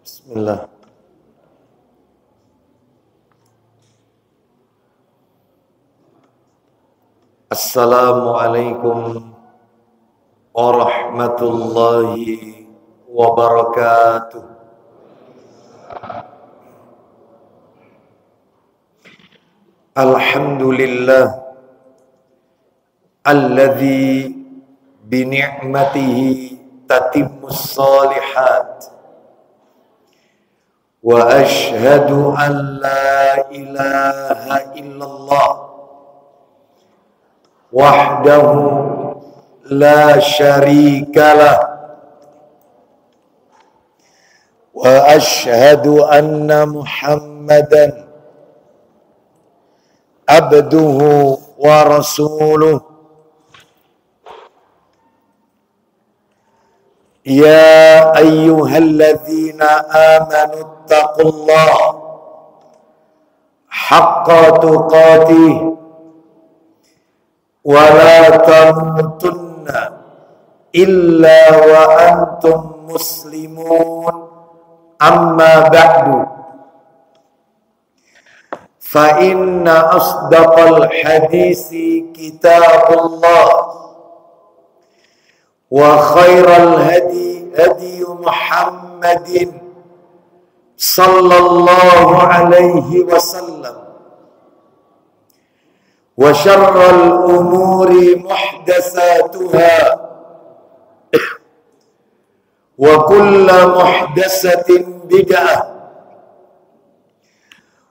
Bismillah. Assalamualaikum warahmatullahi wabarakatuh. Alhamdulillah alladzi bi ni'matihi tatimmus shalihat. Wa ashhadu an la ilaha illallah wahdahu la syarika lah. Wa ashhadu anna Muhammadan abduhu wa rasuluh. Ya ayyuhalladzina amanu taqullaha haqqa tuqatih wa la tamutunna illa wa antum muslimun. Amma ba'du, fa inna asdaqal hadisi kitabullah wa khairal hadi hadi Muhammadin sallallahu alaihi wasallam wa syarral umuri muhdatsatuha wa kullu muhdatsatin bid'ah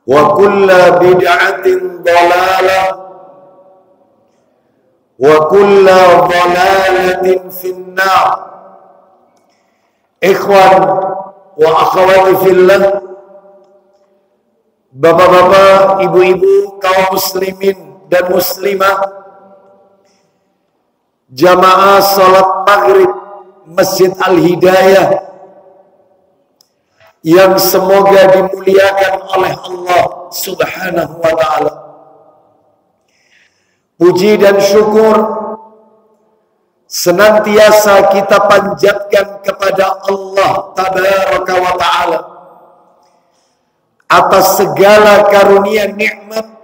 wa kullu bid'atin dhalalah wa kullu dhalalatin finnar. Ikhwan wa akhwati fillah, bapak-bapak, ibu-ibu, kaum muslimin dan muslimah, jamaah salat maghrib Masjid Al-Hidayah yang semoga dimuliakan oleh Allah Subhanahu wa ta'ala. Puji dan syukur senantiasa kita panjatkan kepada Allah Tabaraka wa ta'ala atas segala karunia nikmat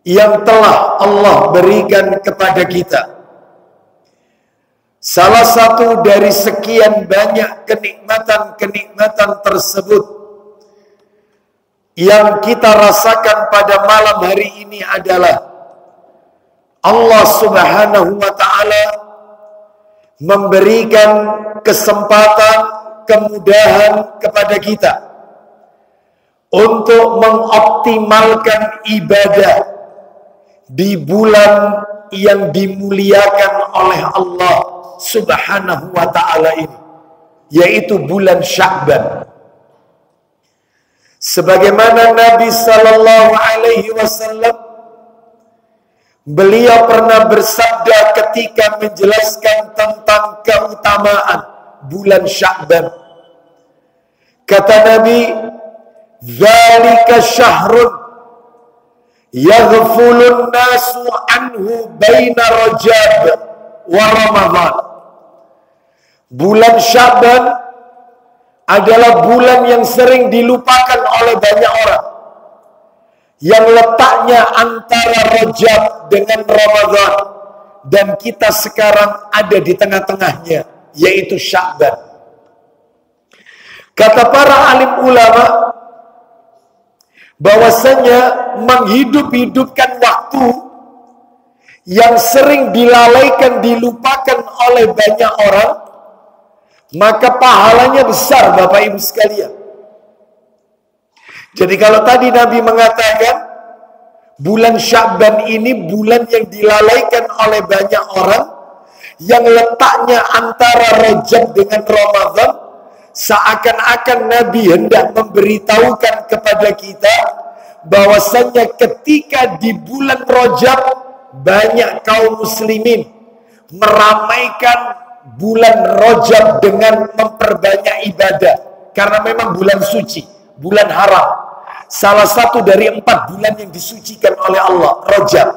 yang telah Allah berikan kepada kita. Salah satu dari sekian banyak kenikmatan-kenikmatan tersebut yang kita rasakan pada malam hari ini adalah Allah Subhanahu wa ta'ala memberikan kesempatan, kemudahan kepada kita untuk mengoptimalkan ibadah di bulan yang dimuliakan oleh Allah Subhanahu wa ta'ala ini, yaitu bulan Sya'ban. Sebagaimana Nabi sallallahu alaihi wasallam, beliau pernah bersabda ketika menjelaskan tentang keutamaan bulan Sya'ban. Kata Nabi, "Dzalika syahrun yaghfulun nasu anhu baina Rajab wa Ramadhan." Bulan Sya'ban adalah bulan yang sering dilupakan oleh banyak orang, yang letaknya antara Rajab dengan Ramadan, dan kita sekarang ada di tengah-tengahnya, yaitu Sya'ban. Kata para alim ulama bahwasanya menghidup-hidupkan waktu yang sering dilalaikan, dilupakan oleh banyak orang, maka pahalanya besar, Bapak Ibu sekalian. Jadi kalau tadi Nabi mengatakan bulan Sya'ban ini bulan yang dilalaikan oleh banyak orang, yang letaknya antara Rajab dengan Ramadan, seakan-akan Nabi hendak memberitahukan kepada kita bahwasanya ketika di bulan Rajab banyak kaum muslimin meramaikan bulan Rajab dengan memperbanyak ibadah. Karena memang bulan suci, bulan haram. Salah satu dari 4 bulan yang disucikan oleh Allah, Rajab.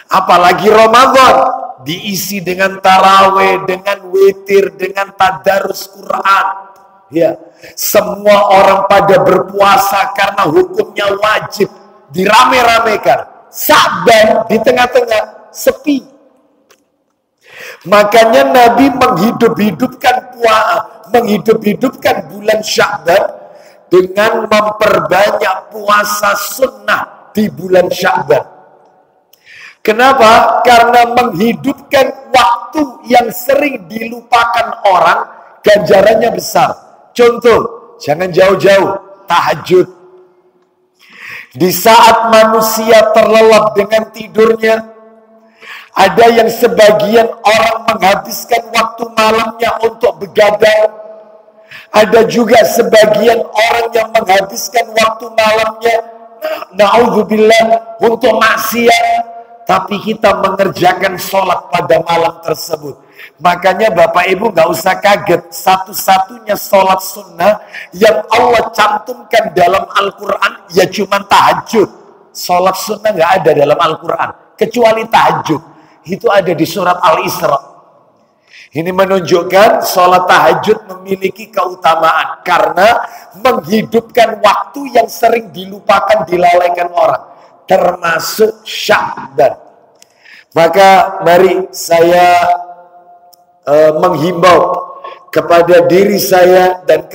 Apalagi Ramadan, diisi dengan taraweh, dengan witir, dengan tadarus Quran. Ya, semua orang pada berpuasa karena hukumnya wajib, dirame-ramekan. Sa'ban di tengah-tengah sepi. Makanya Nabi menghidup-hidupkan bulan Sya'ban dengan memperbanyak puasa sunnah di bulan Sya'ban. Kenapa? Karena menghidupkan waktu yang sering dilupakan orang, ganjarannya besar. Contoh, jangan jauh-jauh, tahajud. Di saat manusia terlelap dengan tidurnya, ada yang sebagian orang menghabiskan waktu malamnya untuk begadang. Ada juga sebagian orang yang menghabiskan waktu malamnya, na'udzubillah, untuk maksiat. Tapi kita mengerjakan sholat pada malam tersebut. Makanya Bapak Ibu gak usah kaget. Satu-satunya sholat sunnah yang Allah cantumkan dalam Al-Quran, ya cuma tahajud. Sholat sunnah gak ada dalam Al-Quran, kecuali tahajud. Itu ada di surat Al-Isra. Ini menunjukkan sholat tahajud memiliki keutamaan. Karena menghidupkan waktu yang sering dilupakan, dilalaikan orang. Termasuk Sya'ban. Maka mari saya menghimbau kepada diri saya dan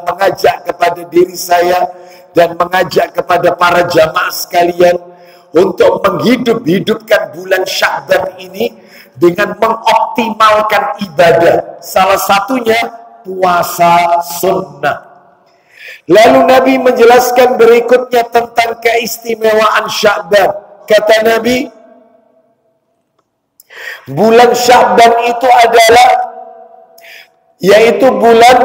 mengajak kepada diri saya dan mengajak kepada para jamaah sekalian untuk menghidup-hidupkan bulan Sya'ban ini dengan mengoptimalkan ibadah. Salah satunya puasa sunnah. Lalu Nabi menjelaskan berikutnya tentang keistimewaan Sya'ban. Kata Nabi, bulan Sya'ban itu adalah, yaitu bulan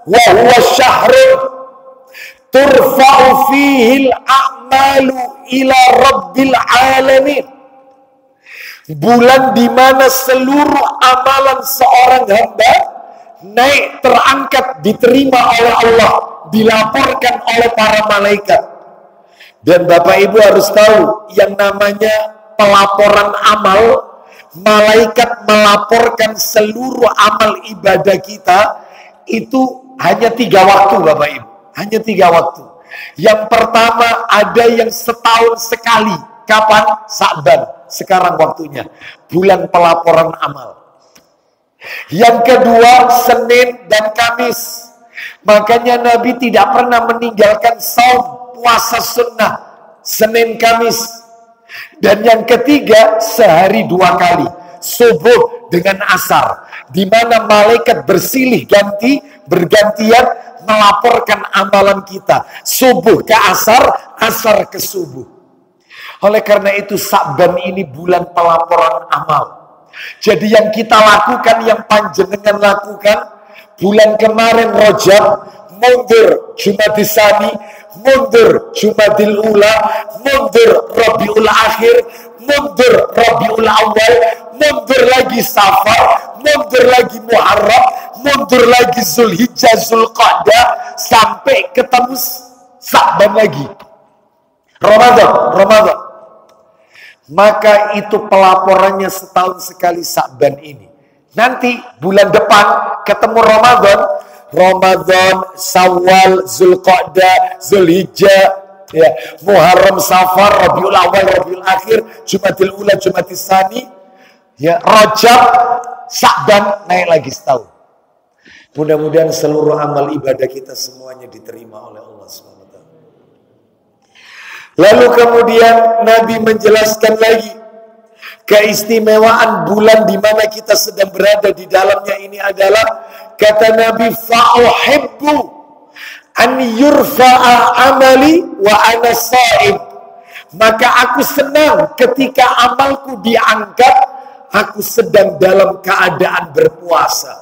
wa huwa syahrun turfa'u fihi al-a'malu ila rabbil alamin. Bulan di mana seluruh amalan seorang hamba naik, terangkat, diterima oleh Allah, dilaporkan oleh para malaikat. Dan Bapak Ibu harus tahu yang namanya pelaporan amal, malaikat melaporkan seluruh amal ibadah kita itu hanya 3 waktu Bapak Ibu, hanya 3 waktu. Yang pertama ada yang setahun sekali. Kapan? Sya'ban, sekarang waktunya, bulan pelaporan amal. Yang kedua Senin dan Kamis. Makanya Nabi tidak pernah meninggalkan saum, puasa sunnah Senin Kamis. Dan yang ketiga sehari 2 kali, subuh dengan asar, di mana malaikat bersilih bergantian melaporkan amalan kita, subuh ke asar, asar ke subuh. Oleh karena itu Sya'ban ini bulan pelaporan amal. Jadi yang kita lakukan, yang panjenengan lakukan, bulan kemarin Rajab, mundur Jumadil Tsani, mundur Jumadil Ula, mundur Rabiul Akhir, mundur Rabiul Awal, mundur lagi Safar, mundur lagi Muharram, mundur lagi Zulhijjah, Zulqa'dah, sampai ketemu Sya'ban lagi, Ramadan. Maka itu pelaporannya setahun sekali Sya'ban ini. Nanti bulan depan ketemu Ramadan, Syawal, Zulqa'dah, Zulhijjah, ya, Muharram, Safar, Rabiul Awal, Rabiul Akhir, Jumadil Ula, Jumadil Tsani, ya, Rajab, Sya'ban, naik lagi setahun. Mudah-mudahan seluruh amal ibadah kita semuanya diterima oleh Allah SWT. Lalu kemudian Nabi menjelaskan lagi keistimewaan bulan di mana kita sedang berada di dalamnya ini adalah, kata Nabi, fa'uhibbu an yurfa'a amali wa ana sha'im. Maka aku senang ketika amalku diangkat, aku sedang dalam keadaan berpuasa.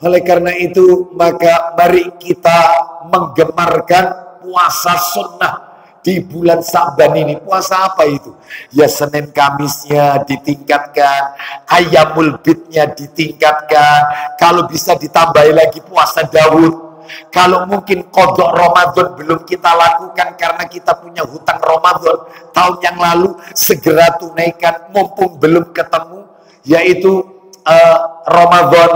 Oleh karena itu, maka mari kita menggemarkan puasa sunnah di bulan Sa'ban ini. Puasa apa itu? Ya Senin Kamisnya ditingkatkan, Ayyamul Bidnya ditingkatkan, kalau bisa ditambahi lagi puasa Daud. Kalau mungkin kodok Ramadan belum kita lakukan karena kita punya hutang Ramadan tahun yang lalu, segera tunaikan mumpung belum ketemu, yaitu Ramadan.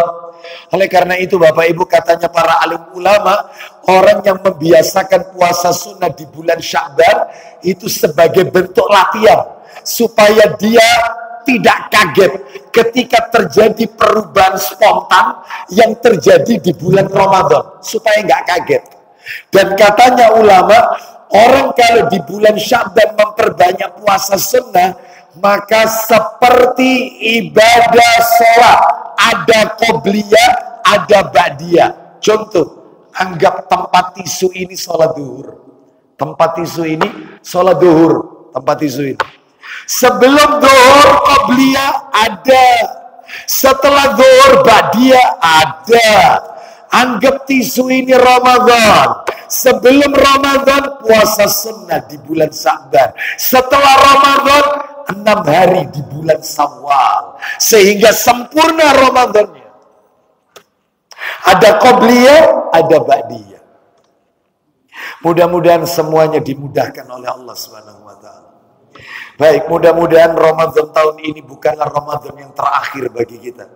Oleh karena itu Bapak Ibu, katanya para alim ulama, orang yang membiasakan puasa sunnah di bulan Sya'ban itu sebagai bentuk latihan supaya dia tidak kaget ketika terjadi perubahan spontan yang terjadi di bulan Ramadan, supaya nggak kaget. Dan katanya ulama, orang kalau di bulan Sya'ban memperbanyak puasa sunnah, maka seperti ibadah sholat, ada qobliyah, ada ba'diyah. Contoh, anggap tempat tisu ini sholat duhur. Tempat tisu ini sholat duhur. Tempat tisu ini. Sebelum duhur qobliyah ada. Setelah duhur ba'diyah ada. Anggap tisu ini Ramadan. Sebelum Ramadan puasa sunnah di bulan Sa'ban. Setelah Ramadan 6 hari di bulan Syawal, sehingga sempurna Ramadannya. Ada qobliyah, ada ba'diyah. Mudah-mudahan semuanya dimudahkan oleh Allah Subhanahu wa taala. Baik, mudah-mudahan Ramadan tahun ini bukanlah Ramadan yang terakhir bagi kita.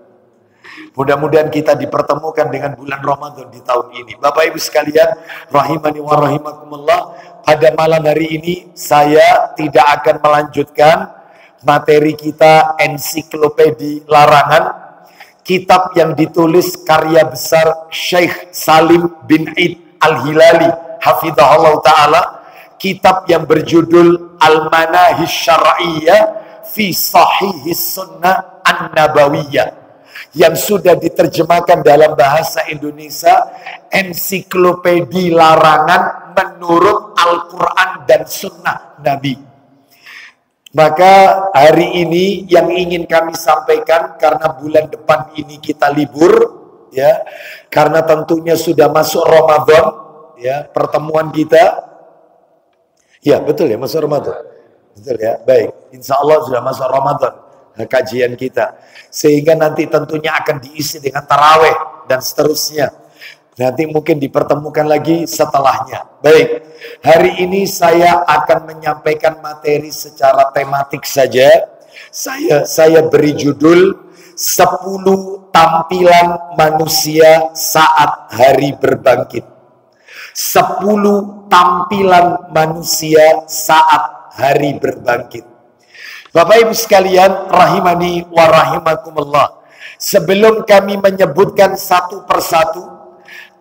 Mudah-mudahan kita dipertemukan dengan bulan Ramadan di tahun ini. Bapak Ibu sekalian, rahimani wa rahimakumullah, pada malam hari ini saya tidak akan melanjutkan materi kita ensiklopedi larangan, kitab yang ditulis karya besar Syekh Salim bin Id Al-Hilali hafizahullah ta'ala, kitab yang berjudul Al-Manahij Syar'iyyah fi Sahihis Sunnah An-Nabawiyah, yang sudah diterjemahkan dalam bahasa Indonesia, ensiklopedi larangan menurut Al-Quran dan Sunnah Nabi. Maka hari ini yang ingin kami sampaikan, karena bulan depan ini kita libur, ya, karena tentunya sudah masuk Ramadan, ya, pertemuan kita, ya betul ya, masuk Ramadan, betul ya, baik, insya Allah sudah masuk Ramadan kajian kita, sehingga nanti tentunya akan diisi dengan taraweh dan seterusnya. Nanti mungkin dipertemukan lagi setelahnya. Baik, hari ini saya akan menyampaikan materi secara tematik saja. Saya beri judul 10 tampilan manusia saat hari berbangkit. 10 tampilan manusia saat hari berbangkit. Bapak Ibu sekalian, rahimani wa rahimakumullah. Sebelum kami menyebutkan satu persatu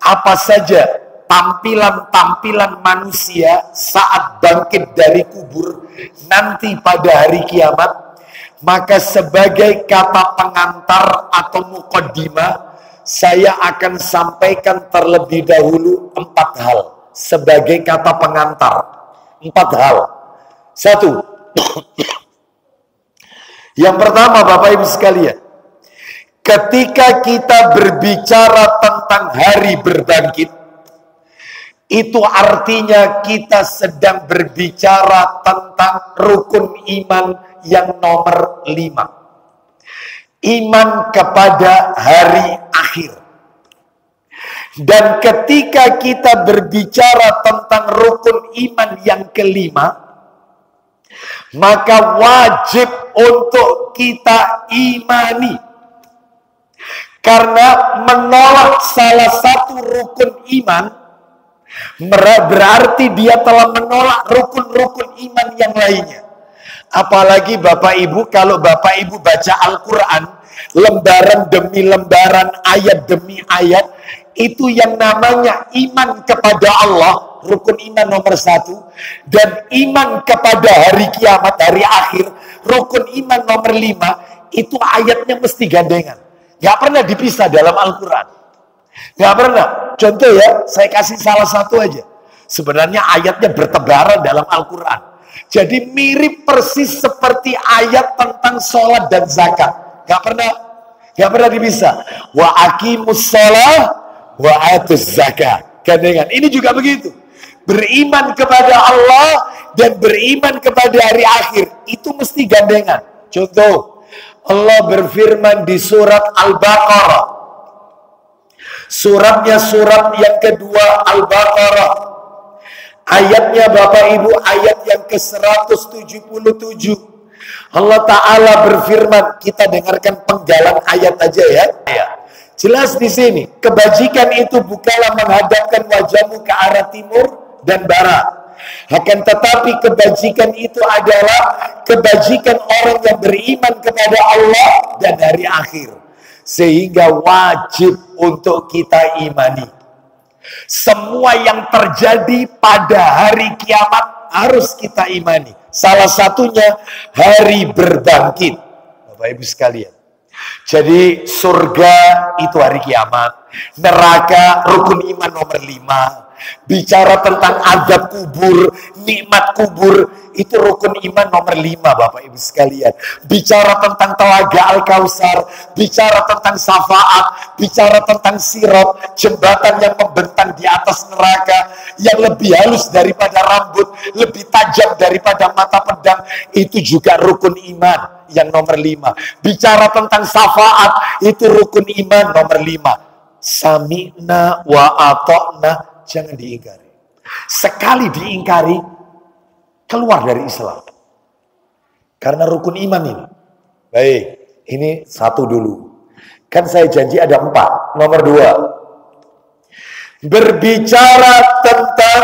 apa saja tampilan-tampilan manusia saat bangkit dari kubur nanti pada hari kiamat, maka sebagai kata pengantar atau muqaddimah, saya akan sampaikan terlebih dahulu 4 hal sebagai kata pengantar. 4 hal. 1. Yang pertama, Bapak Ibu sekalian, ketika kita berbicara tentang hari berbangkit, itu artinya kita sedang berbicara tentang rukun iman yang nomor 5. Iman kepada hari akhir. Dan ketika kita berbicara tentang rukun iman yang kelima, maka wajib untuk kita imani. Karena menolak salah satu rukun iman berarti dia telah menolak rukun-rukun iman yang lainnya. Apalagi Bapak Ibu, kalau Bapak Ibu baca Al-Quran, lembaran demi lembaran, ayat demi ayat, itu yang namanya iman kepada Allah, rukun iman nomor 1, dan iman kepada hari kiamat, hari akhir, rukun iman nomor 5, itu ayatnya mesti gandengan. Gak pernah dipisah dalam Al-Quran. Gak pernah. Contoh ya, saya kasih salah satu aja. Sebenarnya ayatnya bertebaran dalam Al-Quran. Jadi mirip persis seperti ayat tentang sholat dan zakat. Gak pernah dipisah. Wa aqimus sholah wa atuz zakat. Gandengan. Ini juga begitu. Beriman kepada Allah dan beriman kepada hari akhir. Itu mesti gandengan. Contoh, Allah berfirman di surat Al-Baqarah. Suratnya surat yang kedua Al-Baqarah. Ayatnya Bapak Ibu ayat yang ke-177. Allah Ta'ala berfirman, kita dengarkan penggalan ayat aja ya. Jelas di sini, kebajikan itu bukanlah menghadapkan wajahmu ke arah timur dan barat. Akan tetapi kebajikan itu adalah kebajikan orang yang beriman kepada Allah dan hari akhir. Sehingga wajib untuk kita imani. Semua yang terjadi pada hari kiamat harus kita imani. Salah satunya hari berbangkit. Bapak Ibu sekalian. Jadi surga itu hari kiamat. Neraka rukun iman nomor 5. Bicara tentang azab kubur, nikmat kubur, itu rukun iman nomor 5 Bapak Ibu sekalian. Bicara tentang telaga Al-Kausar, bicara tentang syafaat, bicara tentang sirat, jembatan yang membentang di atas neraka, yang lebih halus daripada rambut, lebih tajam daripada mata pedang, itu juga rukun iman yang nomor 5. Bicara tentang syafaat, itu rukun iman nomor 5. Sami'na wa ata'na, jangan diingkari. Sekali diingkari, keluar dari Islam. Karena rukun iman ini. Baik, ini satu dulu. Kan saya janji ada 4. Nomor 2. Berbicara tentang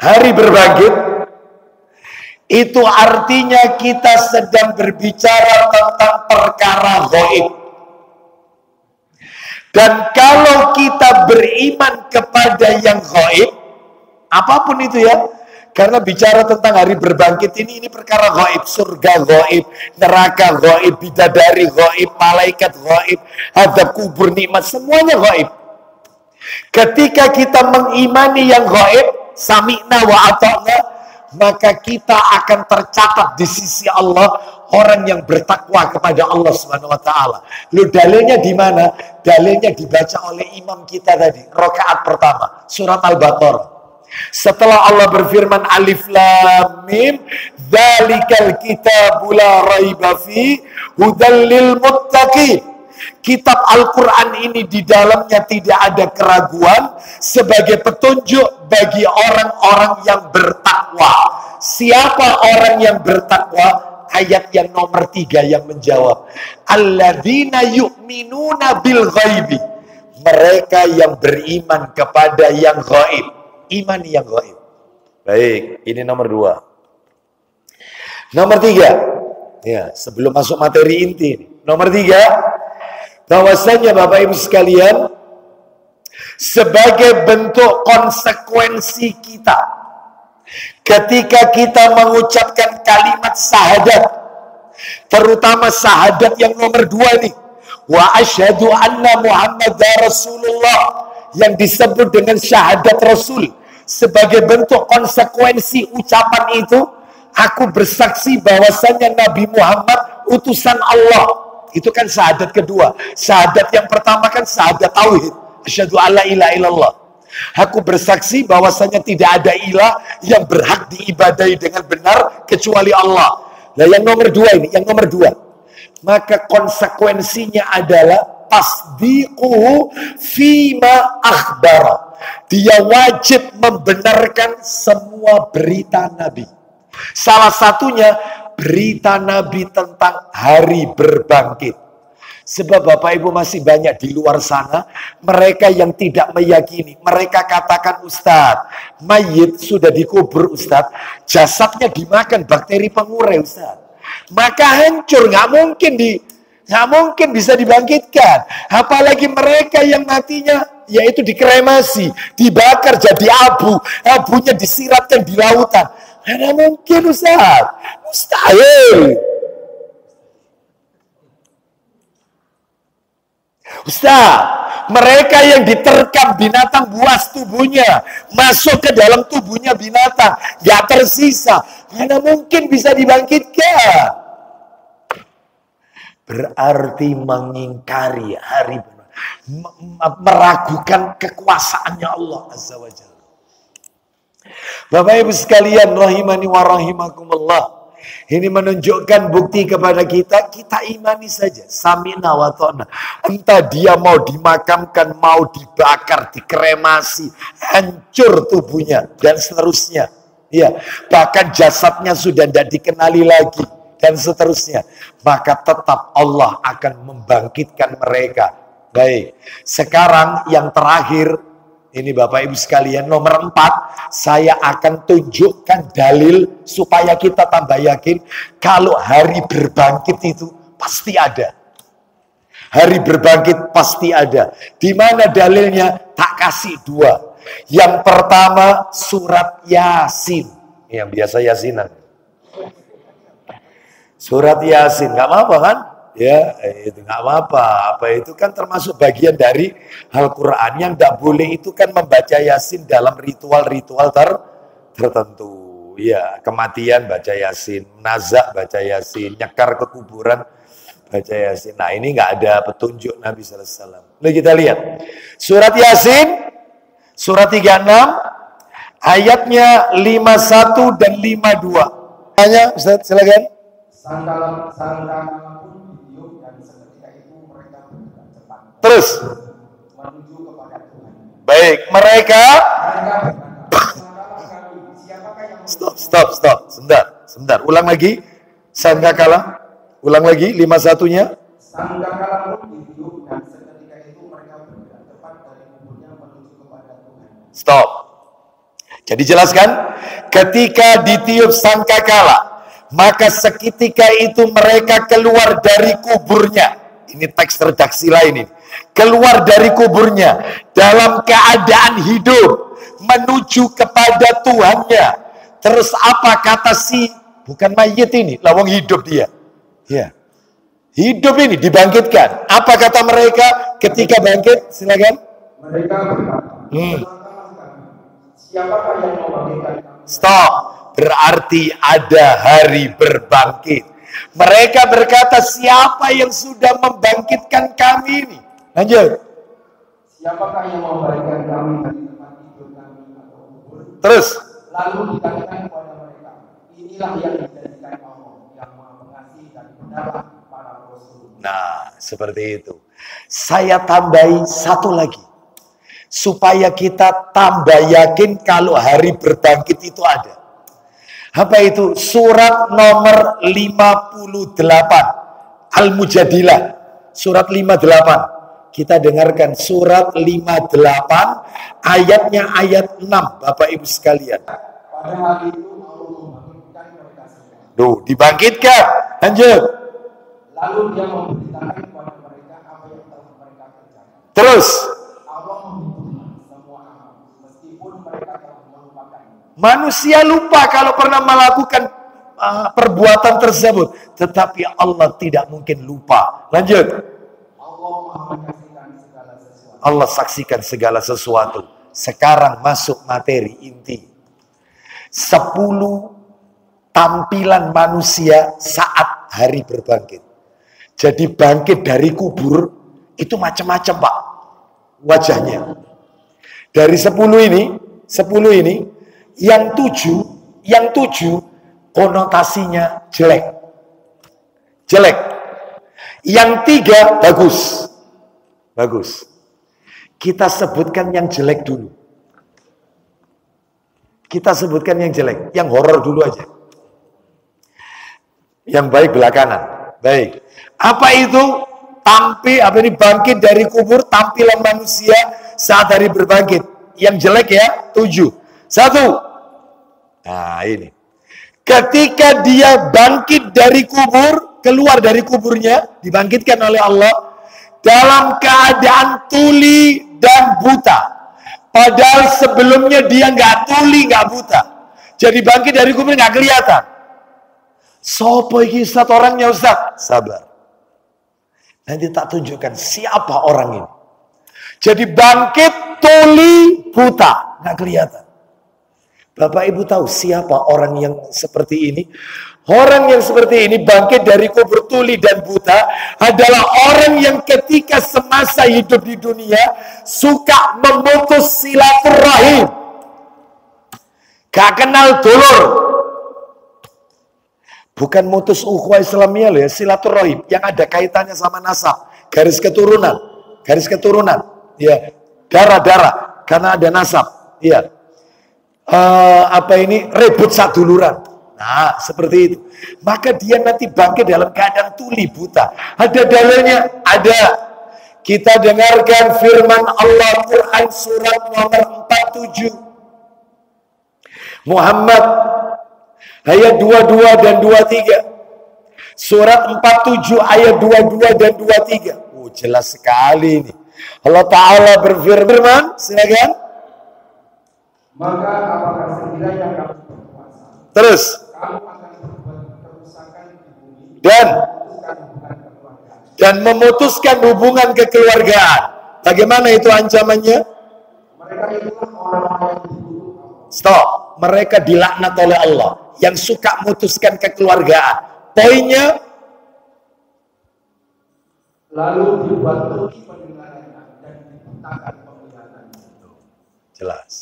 hari berbangkit, itu artinya kita sedang berbicara tentang perkara gaib. Dan kalau kita beriman kepada yang gaib, apapun itu ya, karena bicara tentang hari berbangkit ini perkara gaib, surga gaib, neraka gaib, bidadari gaib, malaikat gaib, azab kubur, nikmat, semuanya gaib. Ketika kita mengimani yang gaib, sami'na wa ata'na, maka kita akan tercatat di sisi Allah orang yang bertakwa kepada Allah Subhanahu wa taala. Lu dalilnya di mana? Dalilnya dibaca oleh imam kita tadi, rakaat pertama, surat Al-Baqarah. Setelah Allah berfirman Alif Lam Mim, dzalikal kitabul la raiba fi hudal lil muttaqin. Kitab Al-Quran ini di dalamnya tidak ada keraguan sebagai petunjuk bagi orang-orang yang bertakwa. Siapa orang yang bertakwa? Ayat yang nomor 3 yang menjawab. Alladzina yu'minuna bil ghaibi. Mereka yang beriman kepada yang gaib. Iman yang gaib. Baik, ini nomor 2. Nomor 3. Ya, sebelum masuk materi inti. Nomor 3. Bahwasanya Bapak Ibu sekalian, sebagai bentuk konsekuensi kita ketika kita mengucapkan kalimat syahadat, terutama syahadat yang nomor 2 nih, wa asyhadu anna Muhammadar Rasulullah, yang disebut dengan syahadat Rasul, sebagai bentuk konsekuensi ucapan itu, aku bersaksi bahwasanya Nabi Muhammad utusan Allah. Itu kan syahadat kedua. Syahadat yang pertama kan syahadat tauhid. Asyhadu alla ilaha illallah. Aku bersaksi bahwasanya tidak ada ilah yang berhak diibadahi dengan benar kecuali Allah. Nah, yang nomor 2 ini, yang nomor 2. Maka konsekuensinya adalah tasdiquhu fima akhbara. Dia wajib membenarkan semua berita Nabi. Salah satunya berita Nabi tentang hari berbangkit. Sebab Bapak Ibu masih banyak di luar sana mereka yang tidak meyakini. Mereka katakan, Ustadz, mayit sudah dikubur Ustadz, jasadnya dimakan bakteri pengurai Ustadz, maka hancur, nggak mungkin bisa dibangkitkan. Apalagi mereka yang matinya yaitu dikremasi, dibakar jadi abu, abunya disiratkan di lautan. Mana mungkin Ustaz? Mustahil. Ustaz, mereka yang diterkam binatang buas tubuhnya, masuk ke dalam tubuhnya binatang, gak tersisa, mana mungkin bisa dibangkitkan? Berarti mengingkari hari, meragukan kekuasaannya Allah Azza wa Jalla. Bapak Ibu sekalian, rahimani wa rahimakumullah. Ini menunjukkan bukti kepada kita, kita imani saja. Samina wa ta'na. Entah dia mau dimakamkan, mau dibakar, dikremasi, hancur tubuhnya, dan seterusnya. Ya, bahkan jasadnya sudah tidak dikenali lagi, dan seterusnya. Maka tetap Allah akan membangkitkan mereka. Baik, sekarang yang terakhir, ini Bapak Ibu sekalian, nomor 4, saya akan tunjukkan dalil supaya kita tambah yakin kalau hari berbangkit itu pasti ada. Hari berbangkit pasti ada. Di mana dalilnya? Tak kasih 2. Yang pertama surat Yasin. Yang biasa Yasinan. Surat Yasin, nggak apa-apa kan? Ya, itu nggak apa-apa. Apa itu kan termasuk bagian dari Al-Quran. Yang tidak boleh itu kan membaca Yasin dalam ritual-ritual tertentu. Ya, kematian baca Yasin, nazak baca Yasin, nyekar ke kuburan baca Yasin. Nah, ini nggak ada petunjuk Nabi Sallallahu Alaihi Wasallam. Nah, kita lihat surat Yasin, surat 36, ayatnya 51 dan 52. Tanya, Ustaz, silakan. Sangkala pun ditiup dan seketika itu mereka bergerak cepat Terus menuju kepada Tuhan. Baik, mereka Stop. Sebentar. Ulang lagi. Sangkakala. Ulang lagi 51-nya. Sangkala pun ditiup dan seketika itu mereka bergerak cepat dari kuburnya menuju kepada Tuhan. Stop. Jadi jelaskan, ketika ditiup sangkakala, maka seketika itu mereka keluar dari kuburnya. Ini teks redaksi lain ini. Keluar dari kuburnya dalam keadaan hidup menuju kepada Tuhannya. Terus apa kata si bukan mayit ini, lawang hidup dia. Ya. Hidup ini dibangkitkan. Apa kata mereka ketika bangkit? Silakan. Mereka berkata, siapakah yang membangkitkan kami? Stop. Berarti ada hari berbangkit. Mereka berkata, siapa yang sudah membangkitkan kami ini? Lanjut. Siapakah yang membangkitkan kami dari tempat tidur kami atau kubur? Terus. Lalu dikatakan kepada mereka, inilah yang dijadikan Allah yang Maha Pengasih dan benarlah para rasul. Nah, seperti itu. Saya tambahi satu lagi. Supaya kita tambah yakin kalau hari berbangkit itu ada. Apa itu? Surat nomor 58. Al-Mujadilah. Surat 58. Kita dengarkan surat 58. Ayatnya ayat 6. Bapak Ibu sekalian. Pada hari itu Allah membangkitkan mereka semua. Duh, dibangkitkan. Lanjut. Lalu dia memberitakan kepada mereka apa yang telah mereka kerjakan. Terus. Allah menghibur semua amal, meskipun mereka telah melupakan. Manusia lupa kalau pernah melakukan perbuatan tersebut. Tetapi Allah tidak mungkin lupa. Lanjut. Allah Maha menyaksikan segala sesuatu. Allah saksikan segala sesuatu. Sekarang masuk materi inti. 10 tampilan manusia saat hari berbangkit. Jadi bangkit dari kubur itu macam-macam, Pak. Wajahnya. Dari 10 ini yang 7 konotasinya jelek. Yang 3 bagus. Kita sebutkan yang jelek dulu. Yang horor dulu aja. Yang baik belakangan. Baik. Apa itu? Bangkit dari kubur, tampilan manusia saat hari berbangkit. Yang jelek ya, 7. 1. Nah, ini. Ketika dia bangkit dari kubur, keluar dari kuburnya, dibangkitkan oleh Allah, dalam keadaan tuli dan buta. Padahal sebelumnya dia nggak tuli, nggak buta. Jadi bangkit dari kubur nggak kelihatan. Sopo iki Ustaz orangnya Ustaz? Sabar. Nanti tak tunjukkan siapa orang ini. Jadi bangkit tuli buta, nggak kelihatan. Bapak Ibu tahu siapa orang yang seperti ini? Orang yang seperti ini bangkit dari kubur tuli dan buta adalah orang yang ketika semasa hidup di dunia suka memutus silaturahim. Gak kenal dulur. Bukan mutus ukhuwah Islamiyah loh ya, silaturahim yang ada kaitannya sama nasab, garis keturunan, ya, darah-darah karena ada nasab, ya. Rebut saduluran. Nah, seperti itu. Maka dia nanti bangkit dalam keadaan tuli buta. Ada dalilnya? Ada. Kita dengarkan firman Allah Quran surat nomor 47. Muhammad ayat 22 dan 23. Surat 47 ayat 22 dan 23. Oh, jelas sekali ini. Allah Ta'ala berfirman, silakan. Maka apakah sekiranya kamu berkuasa? Terus. Kamu akan berbuat kerusakan di bumi dan memutuskan hubungan kekeluargaan. Bagaimana itu ancamannya? Mereka itu orang-orang yang dikutuk. Stop. Mereka dilaknat oleh Allah yang suka memutuskan kekeluargaan. Poinnya, lalu dibuat rugi pendengarannya dan dibutakan penglihatannya. Jelas.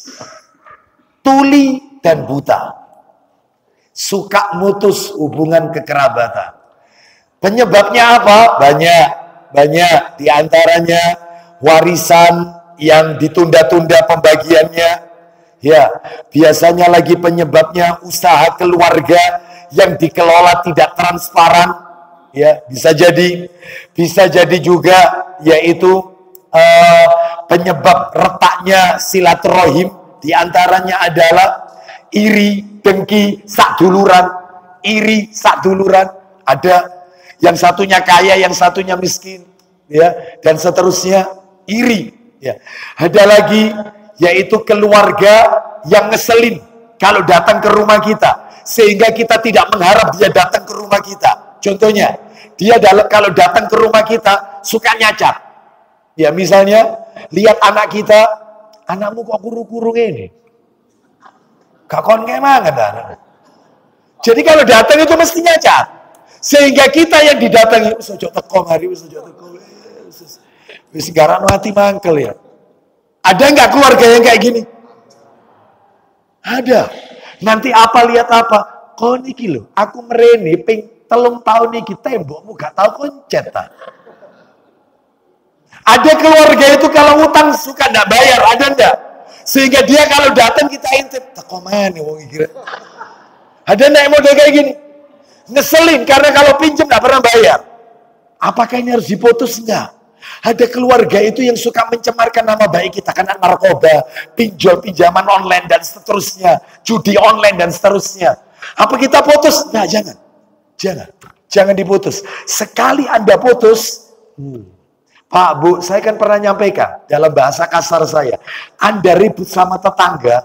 Tuli dan buta. Suka mutus hubungan kekerabatan. Penyebabnya apa? Banyak. Di antaranya warisan yang ditunda-tunda pembagiannya. Ya, biasanya lagi penyebabnya usaha keluarga yang dikelola tidak transparan. Ya, bisa jadi juga yaitu penyebab retaknya silaturahim. Di antaranya adalah iri, dengki, sakduluran. Ada yang satunya kaya, yang satunya miskin, ya, dan seterusnya, iri. Ya. Ada lagi yaitu keluarga yang ngeselin kalau datang ke rumah kita, sehingga kita tidak mengharap dia datang ke rumah kita. Contohnya, dia kalau datang ke rumah kita suka nyacat. Ya, misalnya lihat anak kita, anakmu kok kurung-kurung ini, gak kon kayak mana anak. Jadi kalau datang itu mesti nyacat, sehingga kita yang didatangi wis ojo teko hari, wis ojo teko, wis garan mati mangkel ya. Ada nggak keluarga yang kayak gini? Ada. Nanti apa lihat apa? Kau niki lho, aku mereni ping 3 tahun niki tembokmu gak tahu koncet ta. Ada keluarga itu kalau utang suka ndak bayar, ada ndak? Sehingga dia kalau datang kita intip, teko mana wong iki. Ada ndak model kayak gini? Ngeselin karena kalau pinjam nggak pernah bayar. Apakah ini harus diputus? Enggak. Ada keluarga itu yang suka mencemarkan nama baik kita, karena narkoba, pinjaman online dan seterusnya, judi online dan seterusnya. Apa kita putus? Nah, jangan diputus. Sekali Anda putus, Pak, Bu, saya kan pernah nyampaikan dalam bahasa kasar saya, Anda ribut sama tetangga,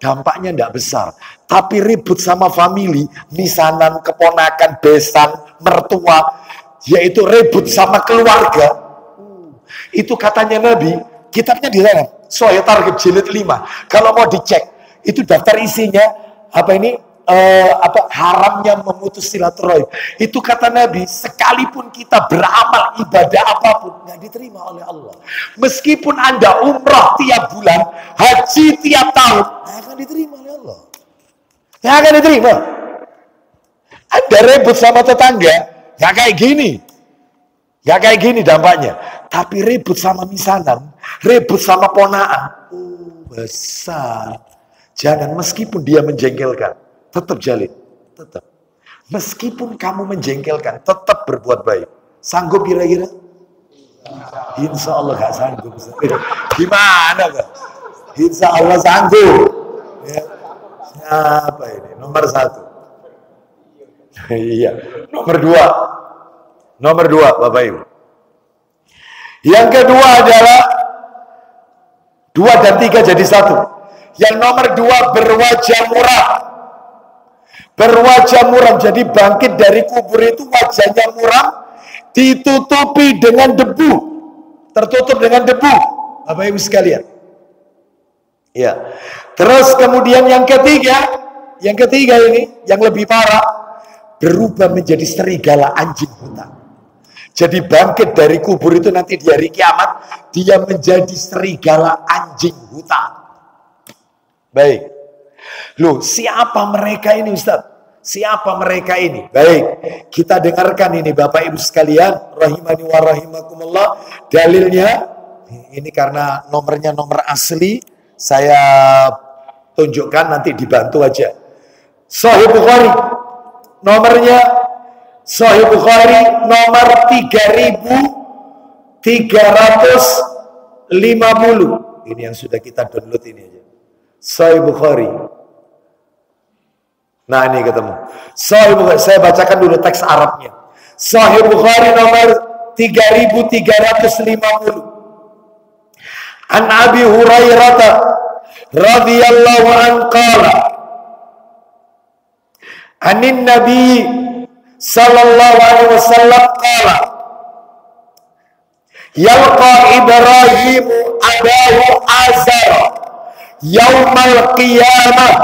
dampaknya tidak besar. Tapi ribut sama famili, misanan, keponakan, besan, mertua, yaitu ribut sama keluarga. Itu katanya Nabi, kitabnya di sana, Sahih Targhib jilid 5. Kalau mau dicek, itu daftar isinya haramnya memutus silaturahim. Itu kata Nabi, sekalipun kita beramal ibadah apapun nggak diterima oleh Allah. Meskipun Anda umrah tiap bulan, haji tiap tahun, nggak akan diterima oleh Allah. Nggak akan diterima. Anda ribut sama tetangga, nggak kayak gini dampaknya. Tapi ribut sama misanan, ribut sama ponaan, besar. Jangan, meskipun dia menjengkelkan, tetap jalin, tetap. Meskipun kamu menjengkelkan, tetap berbuat baik. Sanggup kira-kira? Insya Allah gak sanggup. Gimana Pak? Insya Allah sanggup. Ya. Siapa ini? Nomor 1. Iya. Nomor 2, Bapak Ibu. Yang kedua adalah 2 dan 3 jadi 1. Yang nomor 2 berwajah muram. Berwajah muram, jadi bangkit dari kubur itu wajahnya muram, ditutupi dengan debu, tertutup dengan debu, Bapak Ibu sekalian. Ya. Terus kemudian yang ketiga ini yang lebih parah, berubah menjadi serigala anjing hutan. Jadi bangkit dari kubur itu nanti di hari kiamat, dia menjadi serigala anjing hutan. Baik. Loh, siapa mereka ini Ustaz? Siapa mereka ini? Baik, kita dengarkan ini Bapak Ibu sekalian, rahimani wa rahimakumullah. Dalilnya, ini karena nomornya nomor asli, saya tunjukkan, nanti dibantu aja. Sahih Bukhari, nomornya Sahih Bukhari nomor 3350. Ini yang sudah kita download ini aja. Sahih Bukhari. Nah, ini ketemu. Sahih Bukhari, saya bacakan dulu teks Arabnya. Sahih Bukhari nomor 3350. An Abi Hurairah radhiyallahu anhu qala Anin Nabi sallallahu alaihi wasallam qala Yalqa Ibrahim abahu Azar yaumal qiyamah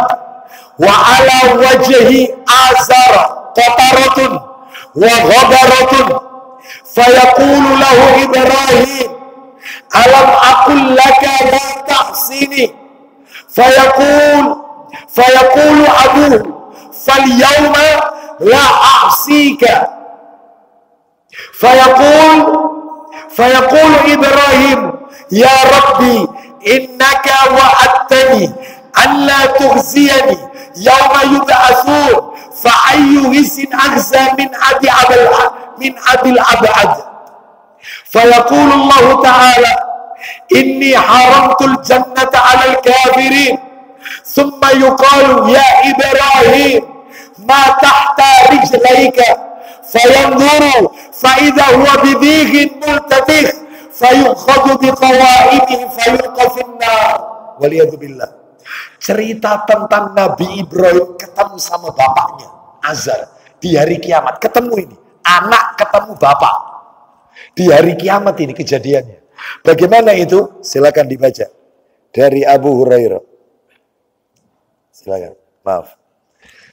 wa ala wajhi Azar qataratun wa ghabaratun fayaqulu lahu Ibrahim alam aqul laka la tahsini fayaqulu abuhu falyawma la ahsika fayaqulu Ibrahim ya Rabbi innaka wa'adtani an la tukhziyani yawma yub'atsun fa ayyu hisin aghza min abil abad fayaqulu Allah ta'ala inni haramtul jannata 'alal kafirin thumma yuqalu ya Ibrahim ma tahta rijlaika fayanzuru fa idza huwa bidhighin multatikh fayukhadhu biqawa'imihi fayulqa fin-nar waliyadu billah. Cerita tentang Nabi Ibrahim ketemu sama bapaknya Azar di hari kiamat. Ketemu ini, anak ketemu bapak di hari kiamat, ini kejadiannya. Bagaimana itu? Silakan dibaca dari Abu Hurairah. Silakan, maaf.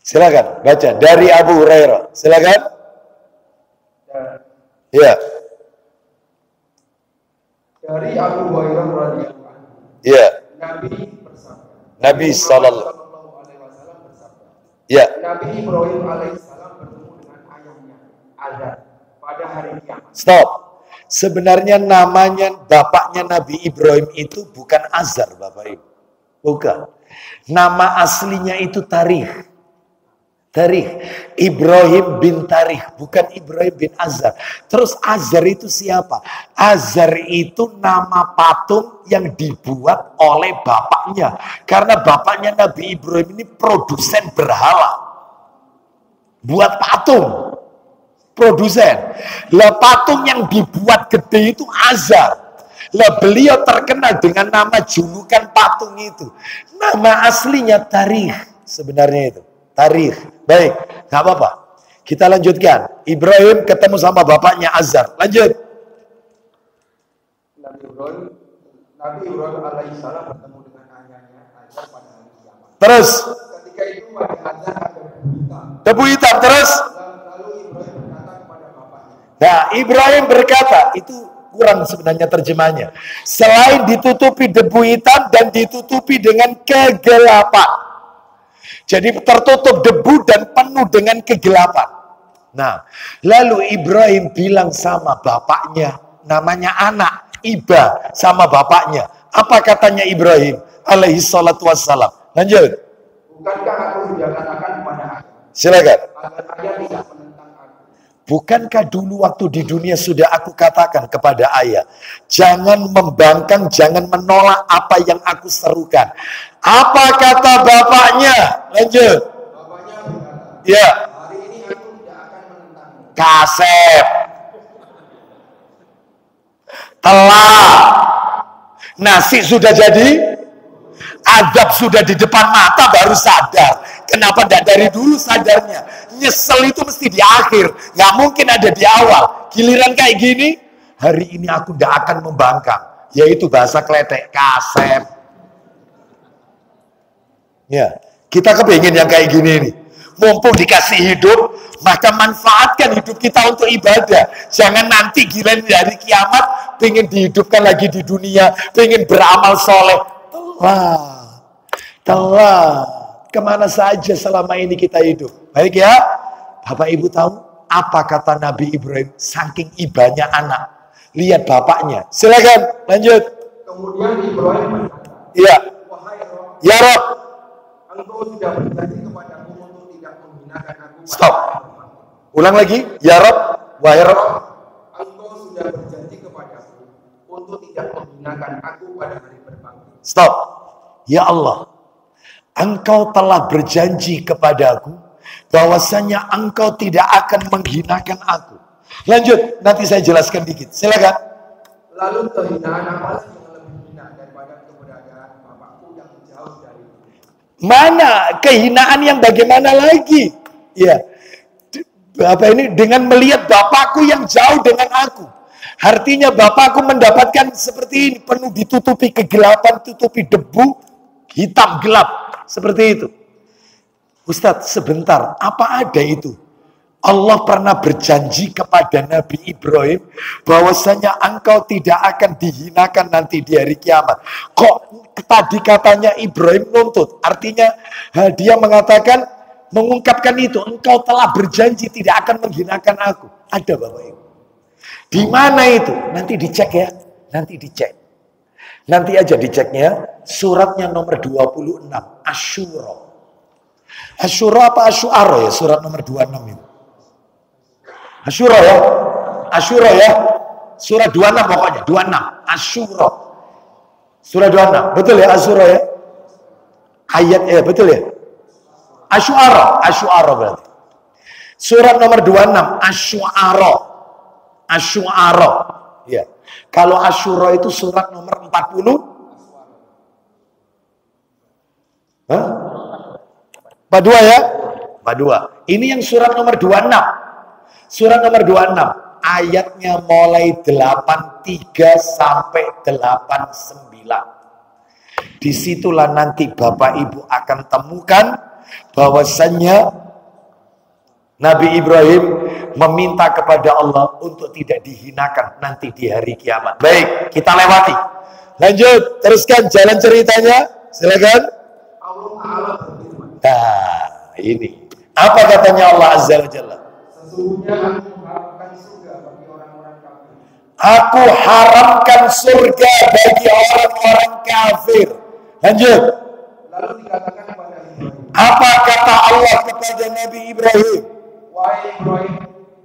Silakan baca dari Abu Hurairah. Silakan. Ya. Dari Abu Hurairah radhiyallahu anhu. Ya. Nabi sallallahu alaihi wasallam bersabda. Ya. Nabi Ibrahim alaihissalam bertemu dengan ayahnya Azar pada hari kiamat. Stop. Sebenarnya namanya bapaknya Nabi Ibrahim itu bukan Azar, Bapak Ibu. Bukan. Nama aslinya itu Tarikh. Tarikh. Ibrahim bin Tarikh, bukan Ibrahim bin Azar. Terus Azar itu siapa? Azar itu nama patung yang dibuat oleh bapaknya. Karena bapaknya Nabi Ibrahim ini produsen berhala. Buat patung. Produsen. Lah patung yang dibuat gede itu Azar. Lah beliau terkenal dengan nama julukan patung itu. Nama aslinya Tarikh sebenarnya itu. Tarikh. Baik, nggak apa-apa. Kita lanjutkan. Ibrahim ketemu sama bapaknya Azar. Lanjut. Nabi Ibrahim alaihissalam bertemu dengan ayahnya Azar pada hari kiamat. Terus. Ketika itu wajah Azar ada debu hitam. Terus. Nah, Ibrahim berkata, itu kurang sebenarnya terjemahnya. Selain ditutupi debu hitam dan ditutupi dengan kegelapan. Jadi tertutup debu dan penuh dengan kegelapan. Nah, lalu Ibrahim bilang sama bapaknya, namanya anak, Iba, sama bapaknya. Apa katanya Ibrahim alaihi salatu wassalam? Lanjut. Bukankah aku sudah katakan kepada aku? Silakan. Agar ayah tidak menentang aku. Bukankah dulu waktu di dunia sudah aku katakan kepada ayah, jangan membangkang, jangan menolak apa yang aku serukan. Apa kata bapaknya? Lanjut. Bapaknya berkata, ya. Hari ini aku tidak akan menentangmu. Kasep. Telah. Nasi sudah jadi, adab sudah di depan mata baru sadar. Kenapa tidak dari dulu sadarnya? Nyesel itu mesti di akhir, nggak mungkin ada di awal. Giliran kayak gini, hari ini aku tidak akan membangkang. Yaitu bahasa kletek, kasep. Ya, kita kepingin yang kayak gini nih. Mumpung dikasih hidup, maka manfaatkan hidup kita untuk ibadah. Jangan nanti giliran dari kiamat, pengen dihidupkan lagi di dunia, pengen beramal soleh. Telah. kemana saja selama ini kita hidup. Baik ya, Bapak Ibu tahu apa kata Nabi Ibrahim? Saking ibanya anak. Lihat bapaknya. Silakan, lanjut. Kemudian Ibrahim berkata, Iya. wahai Rob, Ya Rob. engkau sudah berjanji kepadaku untuk tidak menghinakan aku. Stop. Ulang lagi. Ya Rob. Wahai Rob. Engkau sudah berjanji kepadaku untuk tidak menghinakan aku pada hari berbangkit. Stop. Ya Allah. Engkau telah berjanji kepadaku bahwasanya engkau tidak akan menghinakan aku. Lanjut. Nanti saya jelaskan dikit. Silakan. Lalu kehinaan apa lagi yang lebih hina daripada keberadaan Bapakku yang jauh dari itu? Mana kehinaan yang bagaimana lagi? Ya. Apa ini dengan melihat bapakku yang jauh dengan aku. Artinya bapakku mendapatkan seperti ini, penuh ditutupi kegelapan, tutupi debu, hitam gelap, seperti itu. Ustadz, sebentar, apa ada itu? Allah pernah berjanji kepada Nabi Ibrahim bahwasanya engkau tidak akan dihinakan nanti di hari kiamat. Kok tadi katanya Ibrahim nuntut? Artinya dia mengatakan, mengungkapkan itu, engkau telah berjanji tidak akan menghinakan aku. Ada Bapak Ibu. Di mana itu? Nanti dicek ya. Nanti dicek. Nanti aja diceknya. Suratnya nomor 26. Asyura. Asyura apa Asyu'ara ya? Surat nomor 26 itu. Asyura ya. Asyura ya. Surat 26 pokoknya. 26. Asyura. Surat 26. Betul ya Asyura ya? Ayat ya betul ya? Asyu'ara. Asyu'ara berarti. Surat nomor 26. Asyu'ara. Asyu'ara. Ya. Kalau Asyura itu surat nomor 40. Hah? 42 ya? 42. Ini yang surat nomor 26. Surat nomor 26. Ayatnya mulai 83 sampai 89. Disitulah nanti Bapak Ibu akan temukan bahwasannya Nabi Ibrahim meminta kepada Allah untuk tidak dihinakan nanti di hari kiamat. Baik, kita lewati. Lanjut, teruskan jalan ceritanya. Silakan. Allah Ta'ala berfirman, Nah, ini. Apa katanya Allah Azza wa Jalla? sesungguhnya aku mengharapkan surga bagi orang-orang kafir. Aku haramkan surga bagi orang-orang kafir. Lanjut. Lalu dikatakan kepada Ibrahim, Apa kata Allah kepada Nabi Ibrahim? wahai Ibrahim,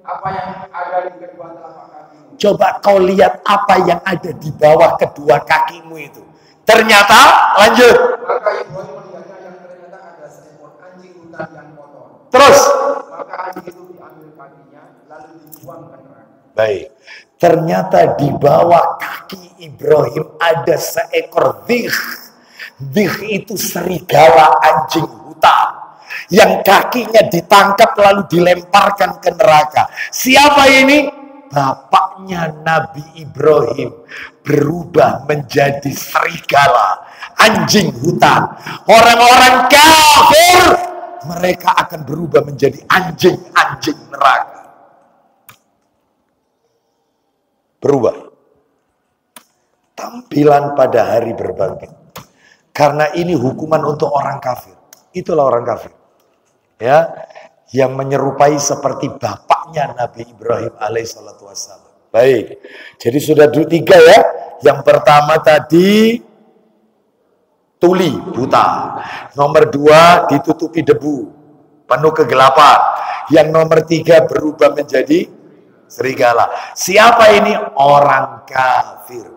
apa yang ada di kedua telapak kakimu? Coba kau lihat apa yang ada di bawah kedua kakimu itu. Ternyata, lanjut. Maka Ibrahim melihatnya yang ternyata ada seekor anjing hutan yang kotor. Terus. Maka anjing itu diambil kakinya, lalu dibuang ke neraka. Baik. Ternyata di bawah kaki Ibrahim ada seekor dhikh. Dhikh itu serigala anjing hutan. Yang kakinya ditangkap lalu dilemparkan ke neraka. Siapa ini? Bapaknya Nabi Ibrahim berubah menjadi serigala, anjing hutan. Orang-orang kafir, mereka akan berubah menjadi anjing-anjing neraka. Berubah. Tampilan pada hari berbangkit. Karena ini hukuman untuk orang kafir. Itulah orang kafir. Ya, yang menyerupai seperti bapaknya Nabi Ibrahim alaihissalatu wassalam. Baik, jadi sudah 3 ya. Yang pertama tadi tuli, buta. Nomor 2 ditutupi debu, penuh kegelapan. Yang nomor 3 berubah menjadi serigala. Siapa ini? Orang kafir.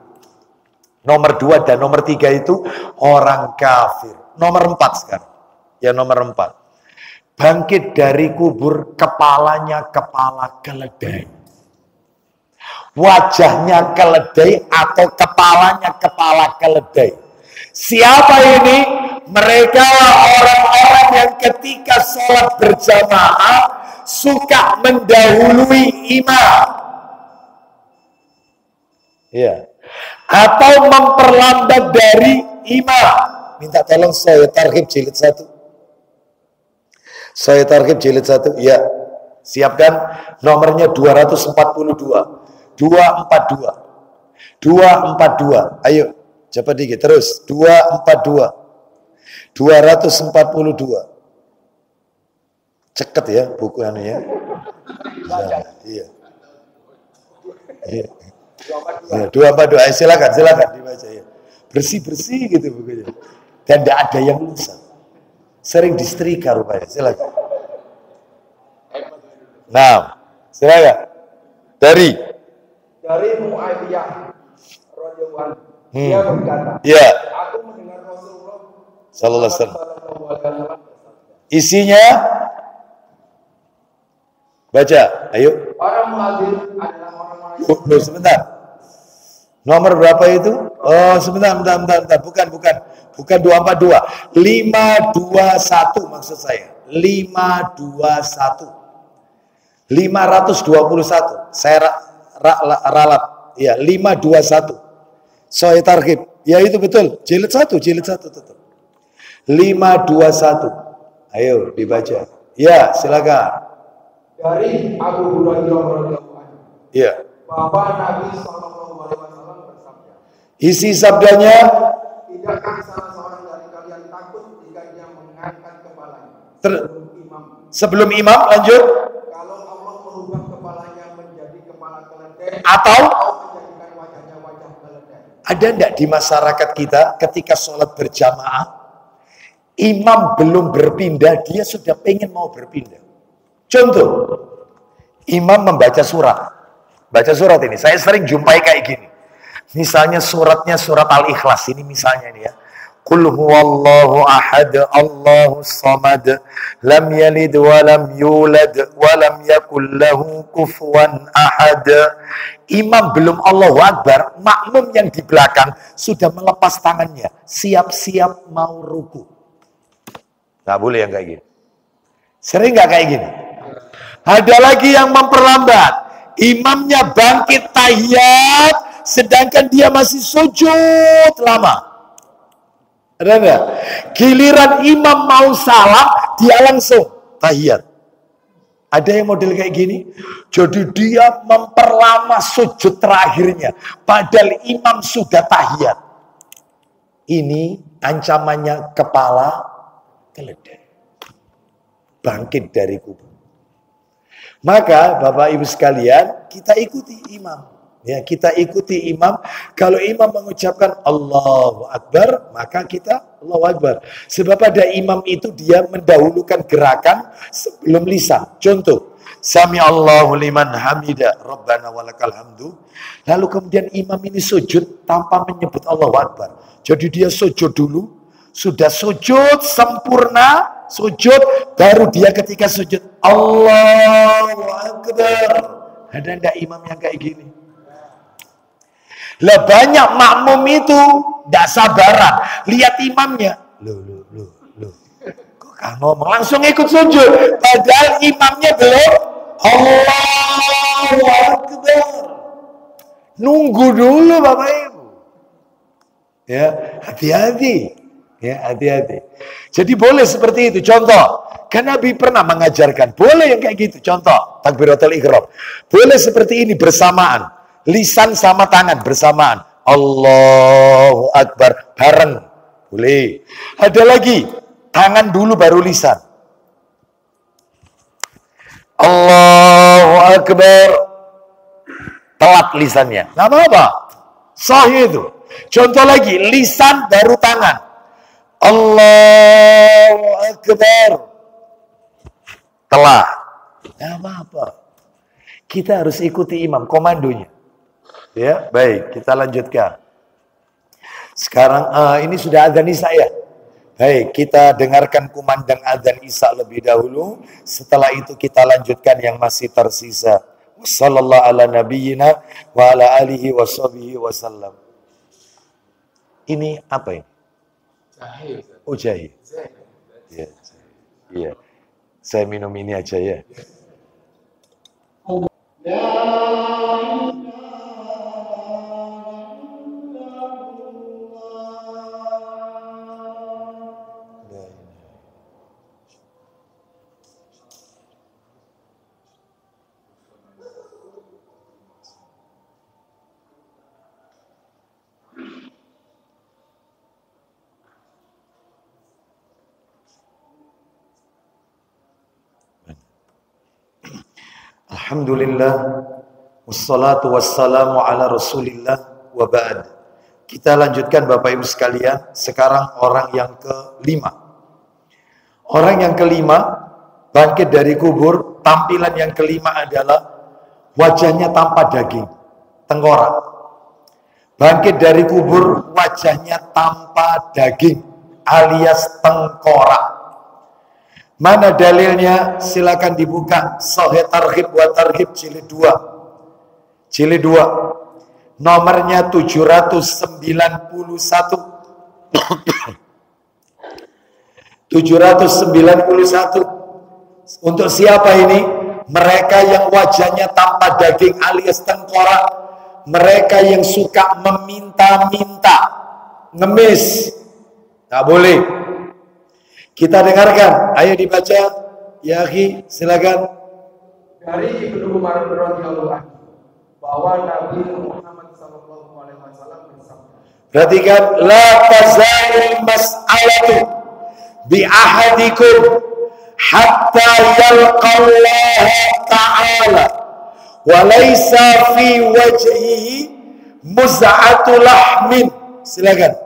Nomor 2 dan nomor 3 itu orang kafir. Nomor 4 sekarang. Ya nomor 4. Bangkit dari kubur, kepalanya kepala keledai. Wajahnya keledai atau kepalanya kepala keledai. Siapa ini? Mereka orang-orang yang ketika sholat berjamaah suka mendahului imam. Ya. Atau memperlambat dari imam. Minta tolong saya Targhib jilid 1. Saya Targhib jilid 1, ya. Siapkan nomornya 242. 242. 242. Ayo, cepat dikit terus. 242. 242. Ceket ya buku anu ya. Nah, iya. Iya. 242. Silakan dibaca ya. Bersih-bersih gitu bukunya. Dan tidak ada yang rusak. Sering disetrika rupanya. Silakan. Nah, silakan. Dari Muawiyah radhiyallahu anhu. Dia berkata, ya. aku mendengar Rasulullah Sallallahu alaihi wasallam. bersabda. Isinya baca, ayo. Orang muhajir adalah orang-orang yang Sebentar. Nomor berapa itu? Oh, sebentar. Bukan 242. 521 maksud saya. 521. 521. Saya ralat. Ya, 521. Soal targhib. Ya itu betul. Jilid 1 tetap. 521. Ayo dibaca. Ya, silakan. Dari Abu Hurairah radhiyallahu anhu. Iya. Bahwa Nabi sallallahu alaihi wasallam bersabda. Isi sabdanya, tidakkah salah seorang dari kalian takut jika dia mengangkat kepalanya sebelum imam lanjut. Kalau Allah merubah kepalanya menjadi kepala keledai atau menjadikan wajahnya wajah keledai. Ada enggak di masyarakat kita ketika sholat berjamaah, imam belum berpindah, dia sudah pengen mau berpindah. Contoh, imam membaca surat. Baca surat ini, saya sering jumpai kayak gini. Misalnya suratnya surat Al-Ikhlas ini misalnya nih ya. Qul huwallahu ahad, Allahus samad, lam yalid wa lam yulad wa lam yakul lahu kufuwan ahad. Imam belum Allahu Akbar, makmum yang di belakang sudah melepas tangannya, siap-siap mau ruku. Nggak boleh yang kayak gini. Sering nggak kayak gini? Ada lagi yang memperlambat. Imamnya bangkit tahiyat, sedangkan dia masih sujud lama. Ada enggak? Giliran imam mau salam, dia langsung tahiyat. Ada yang model kayak gini? Jadi dia memperlama sujud terakhirnya. Padahal imam sudah tahiyat. Ini ancamannya kepala keledai. Bangkit dari kubur. Maka Bapak Ibu sekalian, kita ikuti imam. Ya, kita ikuti imam. Kalau imam mengucapkan Allahu Akbar, maka kita Allahu Akbar. Sebab pada imam itu dia mendahulukan gerakan sebelum lisan. Contoh, Sami Allahu liman hamida, Rabbana walakal hamdu. Lalu kemudian imam ini sujud tanpa menyebut Allahu Akbar. Jadi dia sujud dulu, sudah sujud sempurna, sujud, baru dia ketika sujud Allahu Akbar. Ada enggak imam yang kayak gini? Lah banyak makmum itu enggak sabaran lihat imamnya. Loh. Kok kan ngomong langsung ikut sujud, padahal imamnya belum Allahu Akbar. Nunggu dulu Bapak Ibu. Ya, hati-hati. Ya, hati-hati. Jadi boleh seperti itu. Contoh, kan Nabi pernah mengajarkan, boleh yang kayak gitu. Contoh, takbiratul ihram. Boleh seperti ini bersamaan. Lisan sama tangan bersamaan. Allahu Akbar bareng. Boleh. Ada lagi, tangan dulu baru lisan. Allahu Akbar. Telat lisannya. Nggak apa-apa. Sahih itu. Contoh lagi, lisan baru tangan. Allahu Akbar. Telah. Nggak apa-apa. Kita harus ikuti imam, komandonya. Ya, baik. Kita lanjutkan. Sekarang ini sudah adzan Isya ya. Baik, kita dengarkan kumandang adzan Isya lebih dahulu. Setelah itu kita lanjutkan yang masih tersisa. Wassallallahu ala nabiyyina wa ala alihi washabihi wasallam. Ini apa ini? Jahe. Oh, jahe. Iya. Iya. Saya minum ini aja ya. Alhamdulillah, wassalatu wassalamu ala rasulillah wa ba'd. Kita lanjutkan Bapak Ibu sekalian. Sekarang orang yang kelima. Orang yang kelima bangkit dari kubur. Tampilan yang kelima adalah wajahnya tanpa daging, tengkorak. Bangkit dari kubur, wajahnya tanpa daging alias tengkorak. Mana dalilnya? Silakan dibuka Sahih Targhib wa Tarhib jilid 2. Jilid 2. Nomornya 791. 791. Untuk siapa ini? Mereka yang wajahnya tanpa daging alias tengkorak. Mereka yang suka meminta-minta, ngemis. Nggak boleh. Kita dengarkan, ayo dibaca, ya akhi, silakan. Dari Ibnu Umar radhiyallahu anhu bahwa Nabi Muhammad sallallahu alaihi wasallam bersabda. Perhatikan, la tazalul mas'alatu bi ahadikum hatta yalqa Allah ta'ala wa laysa fi wajhihi muz'atu lahmin. Silakan.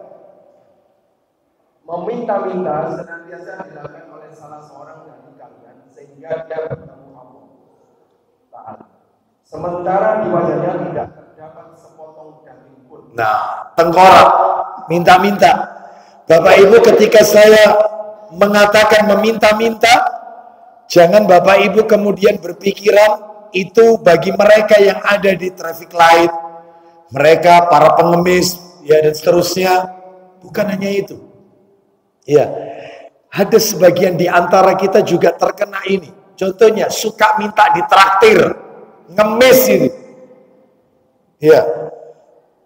Meminta-minta senantiasa dilakukan oleh salah seorang dari kalian sehingga dia bertemu Allah Ta'ala. Sementara di wajahnya tidak terdapat sepotong daging pun. Nah, tengkorak, minta-minta. Bapak Ibu, ketika saya mengatakan meminta-minta, jangan Bapak Ibu kemudian berpikiran itu bagi mereka yang ada di traffic light, mereka para pengemis, ya dan seterusnya. Bukan hanya itu. Ya, ada sebagian di antara kita juga terkena ini. Contohnya suka minta ditraktir, ngemis ini. Ya,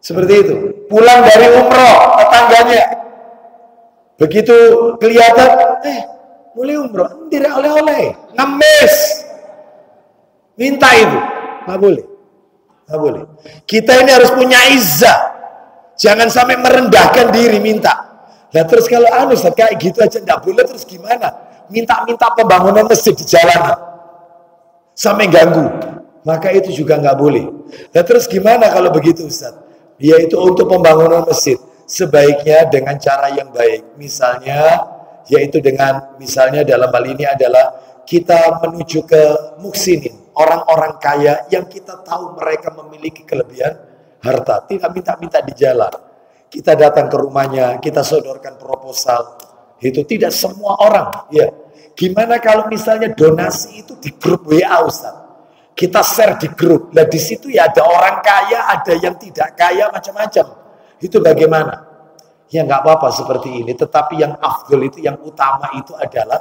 seperti itu. Pulang dari umroh, tetangganya begitu kelihatan, mulai umroh, tidak oleh-oleh, ngemis, minta itu, nggak boleh, nggak boleh. Kita ini harus punya izzah, jangan sampai merendahkan diri minta. Nah terus kalau kayak gitu aja nggak boleh, terus gimana? Minta-minta pembangunan masjid di jalanan sampai ganggu, maka itu juga nggak boleh. Nah terus gimana kalau begitu Ustaz? Yaitu untuk pembangunan masjid sebaiknya dengan cara yang baik. Misalnya, yaitu dengan misalnya dalam hal ini adalah kita menuju ke muksinin, orang-orang kaya yang kita tahu mereka memiliki kelebihan harta, tidak minta-minta di jalan. Kita datang ke rumahnya, kita sodorkan proposal. Itu tidak semua orang. Ya. Gimana kalau misalnya donasi itu di grup WA Ustaz? Kita share di grup. Nah di situ ya ada orang kaya, ada yang tidak kaya, macam-macam. Itu bagaimana? Ya nggak apa-apa seperti ini. Tetapi yang afdol itu, yang utama itu adalah,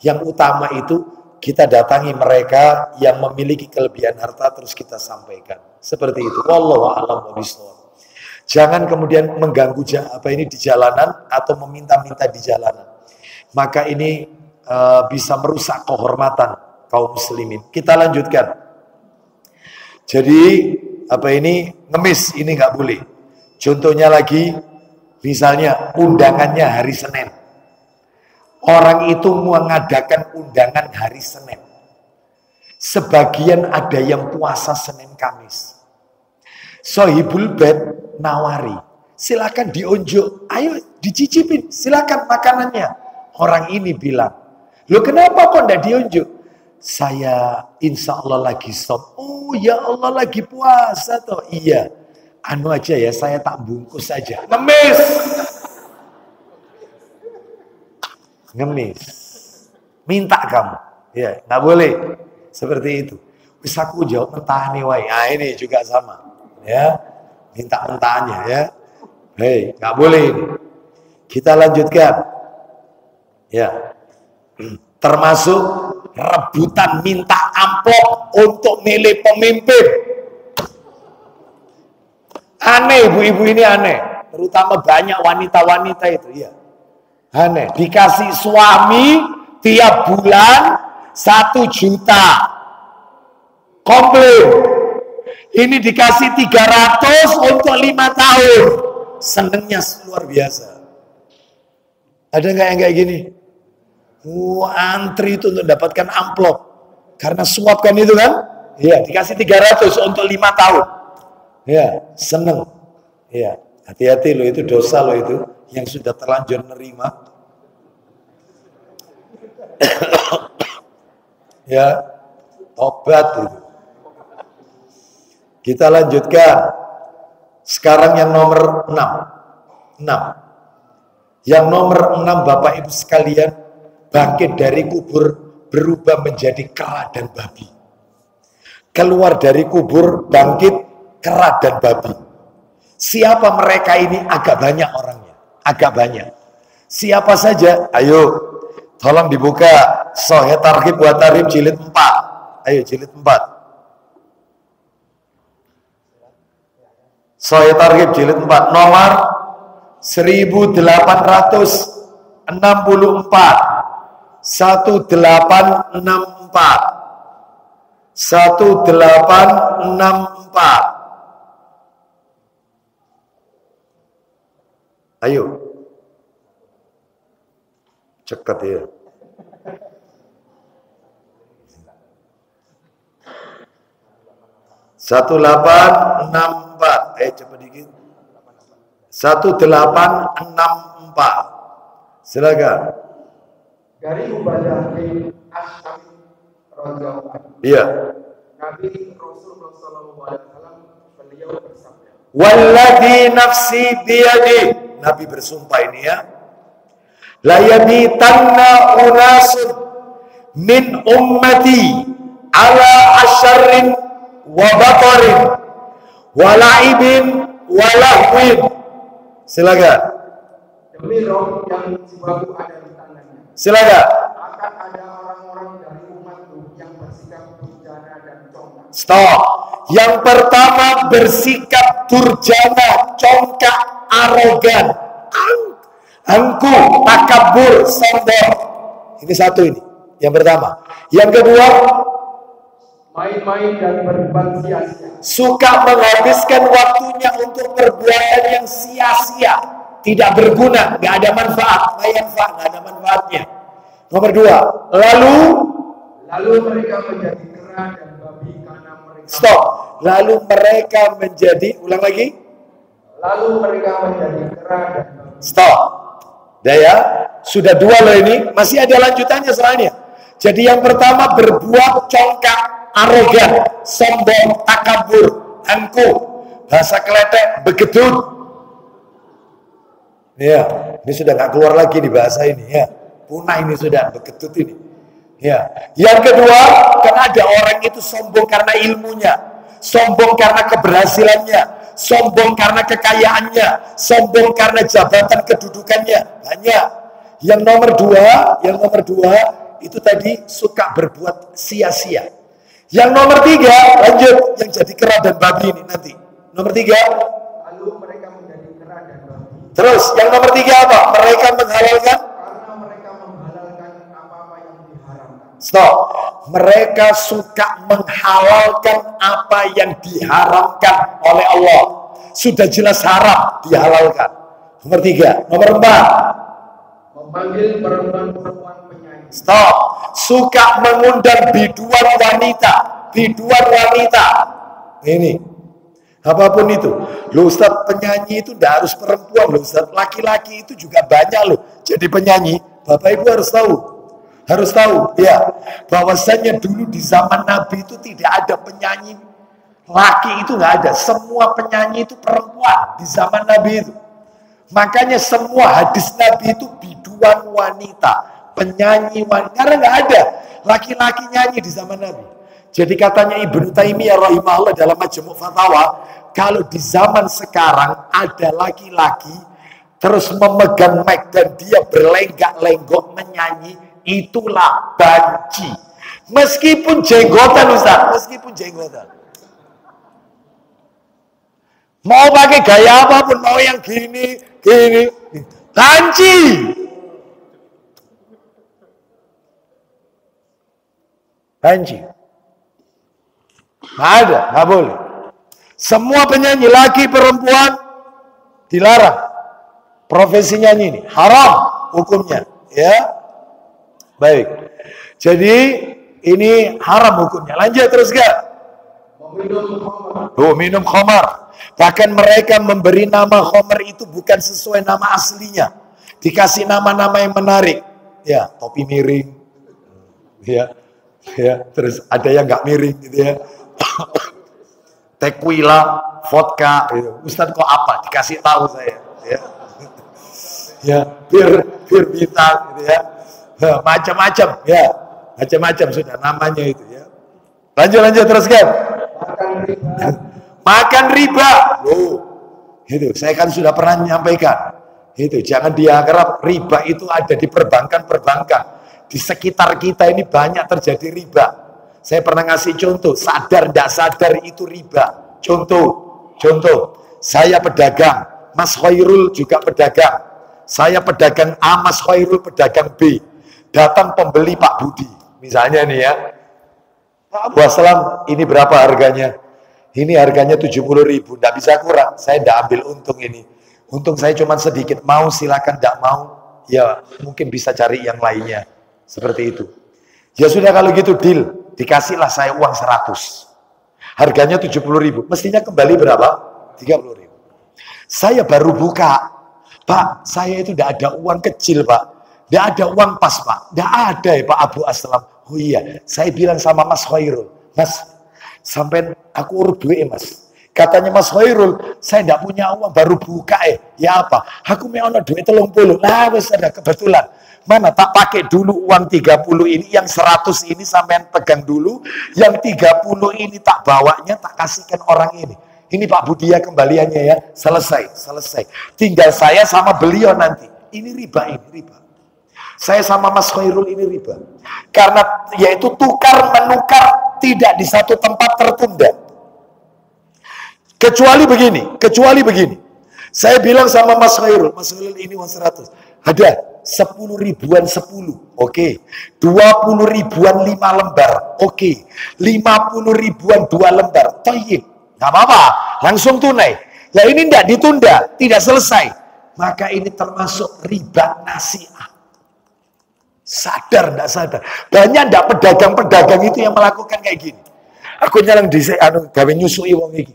yang utama itu kita datangi mereka yang memiliki kelebihan harta terus kita sampaikan. Seperti itu. Wallahu a'lam bishawab. Jangan kemudian mengganggu di jalanan atau meminta-minta di jalanan. Maka ini bisa merusak kehormatan kaum muslimin. Kita lanjutkan. Jadi ngemis ini nggak boleh. Contohnya lagi, misalnya undangannya hari Senin. Orang itu mengadakan undangan hari Senin. Sebagian ada yang puasa Senin Kamis. Sohibul bed nawari, silakan diunjuk, ayo dicicipin, silakan makanannya. Orang ini bilang, loh kenapa kok enggak diunjuk? Saya insya Allah lagi stop. Oh ya Allah lagi puasa toh. Iya, anu aja ya, saya tak bungkus saja. Ngemis, ngemis, minta kamu, ya nggak boleh seperti itu. Bisa aku jawab mentahani wae. Nah ini juga sama. Ya, minta mentahnya ya. Hei, nggak boleh ini. Kita lanjutkan. Ya, termasuk rebutan minta amplop untuk milih pemimpin. Aneh, ibu-ibu ini aneh. Terutama banyak wanita-wanita itu ya. Aneh. Dikasih suami tiap bulan 1 juta. Komplain. Ini dikasih 300 untuk 5 tahun. Senengnya luar biasa. Ada nggak yang kayak gini? Antri itu untuk dapatkan amplop. Karena suap kan itu kan? Iya, dikasih 300 untuk 5 tahun. Ya, seneng. Ya, hati-hati lo, itu dosa lo itu yang sudah terlanjur nerima. Ya, tobat itu. Kita lanjutkan. Sekarang yang nomor 6. Yang nomor 6 Bapak Ibu sekalian, bangkit dari kubur berubah menjadi kera dan babi. Keluar dari kubur, bangkit kera dan babi. Siapa mereka ini? Agak banyak orangnya. Agak banyak. Siapa saja? Ayo, tolong dibuka Sahih Targhib wa Tarhib jilid 4. Ayo, jilid 4. Sahih Targhib jilid 4 nomor 1864. 1864. Ayo. Cekat ya. Satu 1864. Cepat dikit. 1864. Silakan. Dari Ubadah bin Asy'ab radhiyallahu anhu. Iya. Nabi Rasulullah SAW beliau bersabda. Walladzi nafsi biyadi. Nabi bersumpah ini ya. La yabitanna unasun min ummati ala asyarrin wa batarin wa la'ibin wa lahwin. Silakan. Demi roh yang jiwaku ada di tangannya. Silakan. Akan ada orang-orang dari umatku yang bersikap durjana dan congkak. Stop. Yang pertama bersikap durjana, congkak, arogan, angku, takabur, sombong. Ini satu ini. Yang pertama. Yang kedua, main-main dan berbuat sia-sia. Suka menghabiskan waktunya untuk perbuatan yang sia-sia, tidak berguna, nggak ada manfaat, nggak ada manfaatnya. Nomor dua, lalu mereka menjadi kera dan babi karena mereka. Stop. Lalu mereka menjadi, ulang lagi. Lalu mereka menjadi kera dan babi. Stop. Dah ya, sudah dua loh ini, masih ada lanjutannya soalnya. Jadi yang pertama berbuat congkak, arogan, sombong, takabur, angkuh, bahasa kletek, begedut. Ya, ini sudah nggak keluar lagi di bahasa ini ya. Punah ini sudah, begedut ini. Ya. Yang kedua, kan ada orang itu sombong karena ilmunya, sombong karena keberhasilannya, sombong karena kekayaannya, sombong karena jabatan kedudukannya. Banyak. Yang nomor dua itu tadi suka berbuat sia-sia. Yang nomor tiga, lanjut, yang jadi kera dan babi ini nanti. Nomor tiga. Lalu mereka menjadi kera dan babi. Terus, yang nomor tiga apa? Mereka menghalalkan. Karena mereka menghalalkan apa-apa yang diharamkan. Stop. Mereka suka menghalalkan apa yang diharamkan oleh Allah. Sudah jelas haram, dihalalkan. Nomor tiga. Nomor empat. Memanggil perempuan-perempuan penyanyi. Stop. Suka mengundang biduan wanita. Ini. Apapun itu. Loh Ustaz, penyanyi itu tidak harus perempuan loh Ustaz. Laki-laki itu juga banyak loh. Jadi penyanyi. Bapak Ibu harus tahu. Ya. Bahwasannya dulu di zaman Nabi itu tidak ada penyanyi. Laki itu nggak ada. Semua penyanyi itu perempuan di zaman Nabi itu. Makanya semua hadis Nabi itu biduan wanita. Penyanyi wanita, karena nggak ada laki-laki nyanyi di zaman Nabi. Jadi katanya Ibnu Taimiyah rahimahullah dalam Majmu' Fatawa, kalau di zaman sekarang ada laki-laki terus memegang mic dan dia berlenggak-lenggok menyanyi, itulah banci. Meskipun jenggotan Ustaz, mau pakai gaya apapun, mau yang gini, banci. Banci. Nggak ada, nggak boleh. Semua penyanyi laki perempuan dilarang. Profesi nyanyi ini haram hukumnya, ya. Baik. Jadi ini haram hukumnya. Lanjut terus gak? Minum khamar. Bahkan mereka memberi nama khamar itu bukan sesuai nama aslinya. Dikasih nama-nama yang menarik. Ya, topi miring. Ya, terus ada yang nggak miring gitu ya. Tequila, vodka. Gitu. Ustaz kok apa? Dikasih tahu saya. Ya, bir bintang gitu ya. Macam-macam ya. Macam-macam sudah namanya itu ya. Lanjut teruskan. Makan riba. Itu saya kan sudah pernah menyampaikan. Itu jangan dianggap riba itu ada di perbankan. Di sekitar kita ini banyak terjadi riba. Saya pernah ngasih contoh, sadar tidak sadar itu riba. Contoh, saya pedagang, Mas Khairul juga pedagang. Saya pedagang A, Mas Khairul pedagang B. Datang pembeli Pak Budi, misalnya nih ya. Pak Aslam, ini berapa harganya? Ini harganya 70.000, tidak bisa kurang. Saya tidak ambil untung ini. Untung saya cuma sedikit. Mau silakan, tidak mau ya mungkin bisa cari yang lainnya. Seperti itu. Ya sudah kalau gitu deal. Dikasihlah saya uang 100. Harganya 70.000. Mestinya kembali berapa? 30.000. Saya baru buka. Pak, saya itu tidak ada uang kecil, Pak. Tidak ada uang pas, Pak. Tidak ada ya Pak Abu Aslam. Oh iya, saya bilang sama Mas Khairul. Mas, sampai aku urut duit Mas. Katanya Mas Khairul, saya tidak punya uang, baru buka Ya apa? Aku mau duit 30. Nah, wes ada kebetulan. Mana tak pakai dulu uang 30 ini, yang 100 ini sampean pegang dulu, yang 30 ini tak bawanya, tak kasihkan orang ini. Ini Pak Budia kembaliannya ya, selesai. Tinggal saya sama beliau nanti. Ini riba. Saya sama Mas Khairul ini riba. Karena yaitu tukar menukar tidak di satu tempat tertunda. Kecuali begini. Saya bilang sama Mas Khairul ini uang 100. Ada 10 ribuan 10. Oke. 20 ribuan 5 lembar. Oke. 50 ribuan 2 lembar. Thayyib. Enggak apa-apa, langsung tunai. Lah ini tidak ditunda, tidak selesai. Maka ini termasuk riba nasi'ah. Sadar, tidak sadar. Banyak tidak pedagang-pedagang itu yang melakukan kayak gini. Aku nyalang di gawe nyusui uang ini.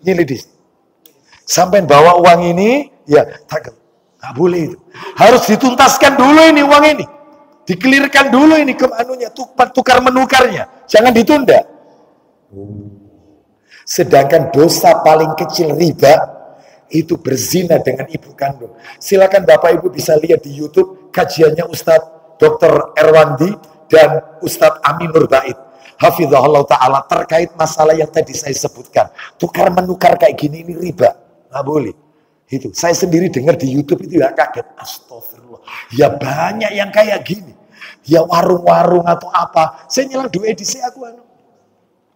Ini dis. Sampai bawa uang ini, ya nggak boleh itu. Harus dituntaskan dulu ini uang ini. Dikelirkan dulu ini ke anunya, tukar menukarnya. Jangan ditunda. Sedangkan dosa paling kecil riba itu berzina dengan ibu kandung. Silakan Bapak Ibu bisa lihat di YouTube kajiannya Ustadz Dr. Erwandi dan Ustadz Aminur Bait hafizahullah ta'ala terkait masalah yang tadi saya sebutkan. Tukar menukar kayak gini ini riba. Nggak boleh. Itu saya sendiri dengar di YouTube itu ya kaget. Astagfirullah. Ya banyak yang kayak gini. Ya warung-warung atau apa. Saya nyelang duit di saya aku.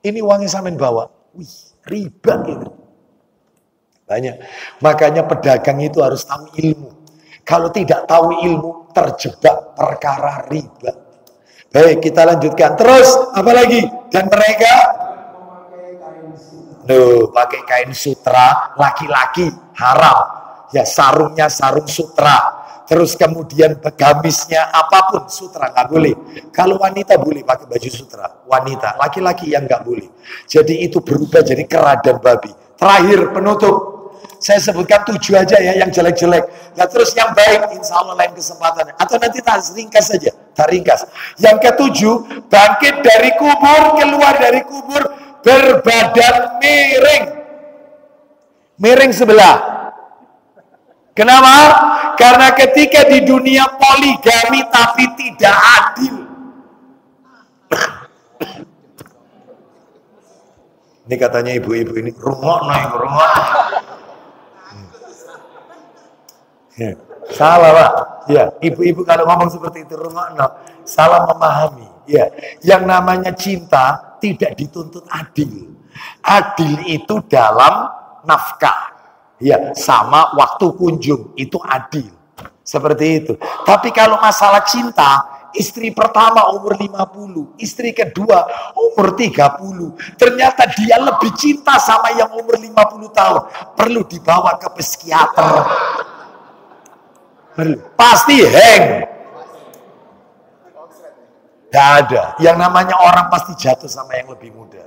Ini uangnya sampean bawa. Wih, riba gitu. Banyak. Makanya pedagang itu harus tahu ilmu. Kalau tidak tahu ilmu, terjebak perkara riba. Baik, kita lanjutkan. Terus, apa lagi? Dan mereka pakai kain sutra, laki-laki haram. Ya, sarungnya sarung sutra. Terus kemudian gamisnya apapun sutra nggak boleh. Kalau wanita boleh pakai baju sutra, wanita. Laki-laki yang nggak boleh. Jadi itu berubah jadi kera dan babi. Terakhir penutup. Saya sebutkan 7 aja ya yang jelek-jelek. Nah terus yang baik insya Allah lain kesempatan. Atau nanti tak ringkas saja. Tak ringkas. Yang ke-7, bangkit dari kubur, keluar dari kubur, berbadan miring. Miring sebelah. Kenapa? Karena ketika di dunia poligami tapi tidak adil. Ini katanya ibu-ibu ini rungokno. Ya. Salah Pak. Ya, ibu-ibu kalau ngomong seperti itu rungokno, salah memahami. Ya, yang namanya cinta tidak dituntut adil. Adil itu dalam nafkah. Ya, sama waktu kunjung itu adil. Seperti itu. Tapi kalau masalah cinta, istri pertama umur 50, istri kedua umur 30. Ternyata dia lebih cinta sama yang umur 50 tahun. Perlu dibawa ke psikiater. Pasti hang. Gak ada. Yang namanya orang pasti jatuh sama yang lebih muda.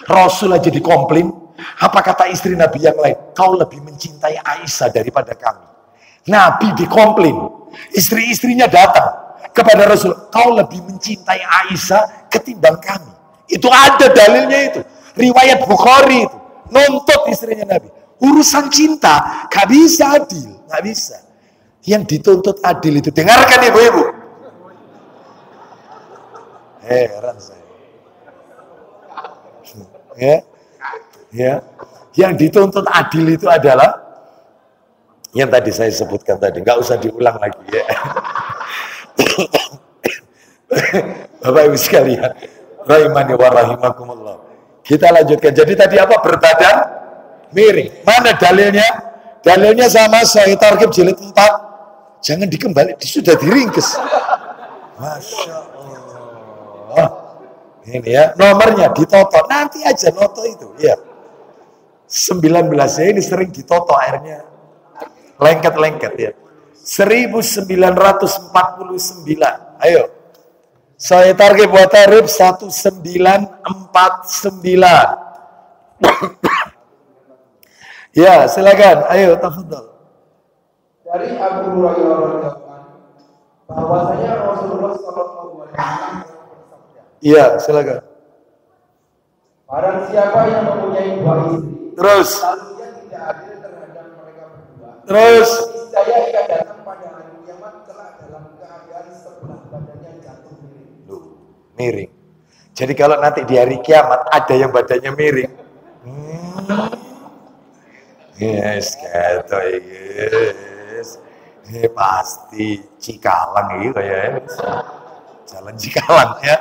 Rasul aja dikomplain. Apa kata istri Nabi yang lain? Kau lebih mencintai Aisyah daripada kami. Nabi dikomplain. Istri-istrinya datang kepada Rasul. Kau lebih mencintai Aisyah ketimbang kami. Itu ada dalilnya itu. Riwayat Bukhari itu. Nuntut istrinya Nabi. Urusan cinta gak bisa adil. Gak bisa. Yang dituntut adil itu. Dengarkan ibu-ibu. Heran saya. Ya. Yang dituntut adil itu adalah yang tadi saya sebutkan tadi. Gak usah diulang lagi ya. Bapak Ibu sekalian. Rahimani wa rahimakumullah. Kita lanjutkan. Jadi tadi apa? Berbadan miring. Mana dalilnya? Dalilnya sama Sahih Targhib jilid 4. Jangan dikembali, sudah diringkes. Masya Allah. Ini ya, nomornya ditoto. Nanti aja noto itu. Ya. 19 ya, ini sering ditoto airnya. Lengket-lengket ya. 1949. Ayo. Sahih Targhib wa Tarhib 1949. Ya, silakan. Ayo, tafadhol. Dari Abu Hurairah radhiyallahu anhu bahwasanya Rasulullah sallallahu alaihi wasallam bersabda. Iya, silakan. Barang siapa yang mempunyai dua istri, terus lalu dia tidak adil terhadap mereka berdua. Terus niscaya ia datang pada hari kiamat kelak dalam keadaan sebelah badannya jatuh miring. Miring. Jadi kalau nanti di hari kiamat ada yang badannya miring. Yes, gitu yes. Ini pasti Cikalang gitu ya. Jalan Cikalang ya.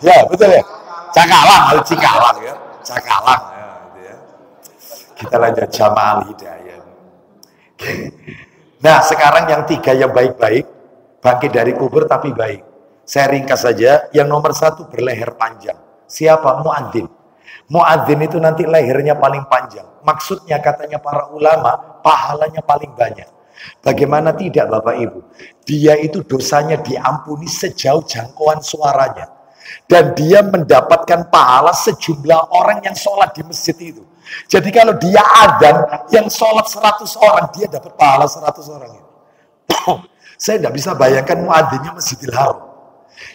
Ya, betul ya. Cakalang, Cikalang ya. Cakalang ya, gitu ya. Kita lanjut Jamal Hidayah. Nah, sekarang yang 3 yang baik-baik, bangkit dari kubur tapi baik. Saya ringkas saja, yang nomor 1 berleher panjang. Siapa? Muadzin. Muadzin itu nanti lehernya paling panjang. Maksudnya katanya para ulama, pahalanya paling banyak. Bagaimana tidak Bapak Ibu? Dia itu dosanya diampuni sejauh jangkauan suaranya. Dan dia mendapatkan pahala sejumlah orang yang sholat di masjid itu. Jadi kalau dia adzan, yang sholat 100 orang, dia dapat pahala 100 orang itu. Saya tidak bisa bayangkan muadzinnya Masjidil Haram.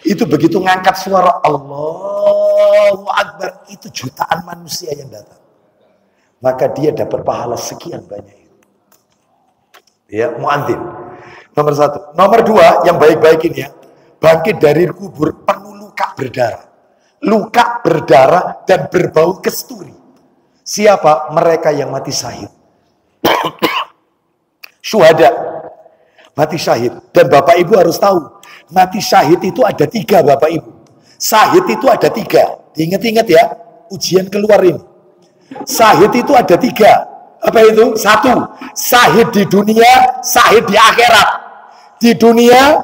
Itu begitu ngangkat suara Allahu Akbar, itu jutaan manusia yang datang. Maka dia dapat pahala sekian banyak itu. Ya, muadzin. Nomor 1. Nomor 2, yang baik-baik ini ya. Bangkit dari kubur penuh luka berdarah. Luka berdarah dan berbau kesturi. Siapa? Mereka yang mati syahid. Syuhada. Mati syahid. Dan Bapak Ibu harus tahu, mati syahid itu ada 3 Bapak Ibu. Syahid itu ada 3. Ingat-ingat ya, ujian keluar ini. Syahid itu ada 3. Apa itu? 1. Syahid di dunia, syahid di akhirat. Di dunia,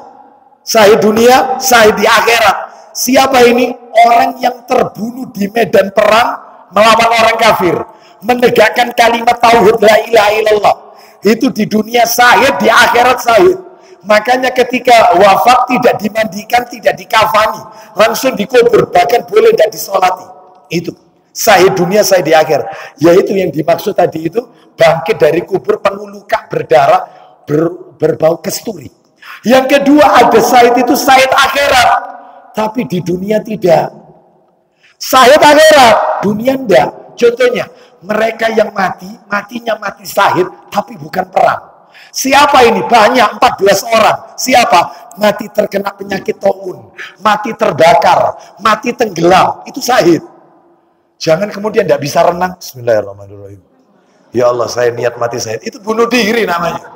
syahid dunia, syahid di akhirat. Siapa ini? Orang yang terbunuh di medan perang melawan orang kafir. Menegakkan kalimat tauhid la ilaha illallah. Itu di dunia syahid, di akhirat syahid. Makanya ketika wafat tidak dimandikan, tidak dikafani, langsung dikubur, bahkan boleh tidak disolati. Itu syahid dunia, syahid di akhir. Yaitu yang dimaksud tadi itu, bangkit dari kubur penuh luka berdarah, berbau kesturi. Yang kedua ada syahid itu syahid akhirat, tapi di dunia tidak. Syahid akhirat, dunia enggak. Contohnya, mereka yang matinya mati syahid, tapi bukan perang. Siapa ini? Banyak, 14 orang. Siapa? Mati terkena penyakit taun, mati terbakar, mati tenggelam. Itu syahid. Jangan kemudian tidak bisa renang. Bismillahirrahmanirrahim. Ya Allah, saya niat mati syahid. Itu bunuh diri namanya.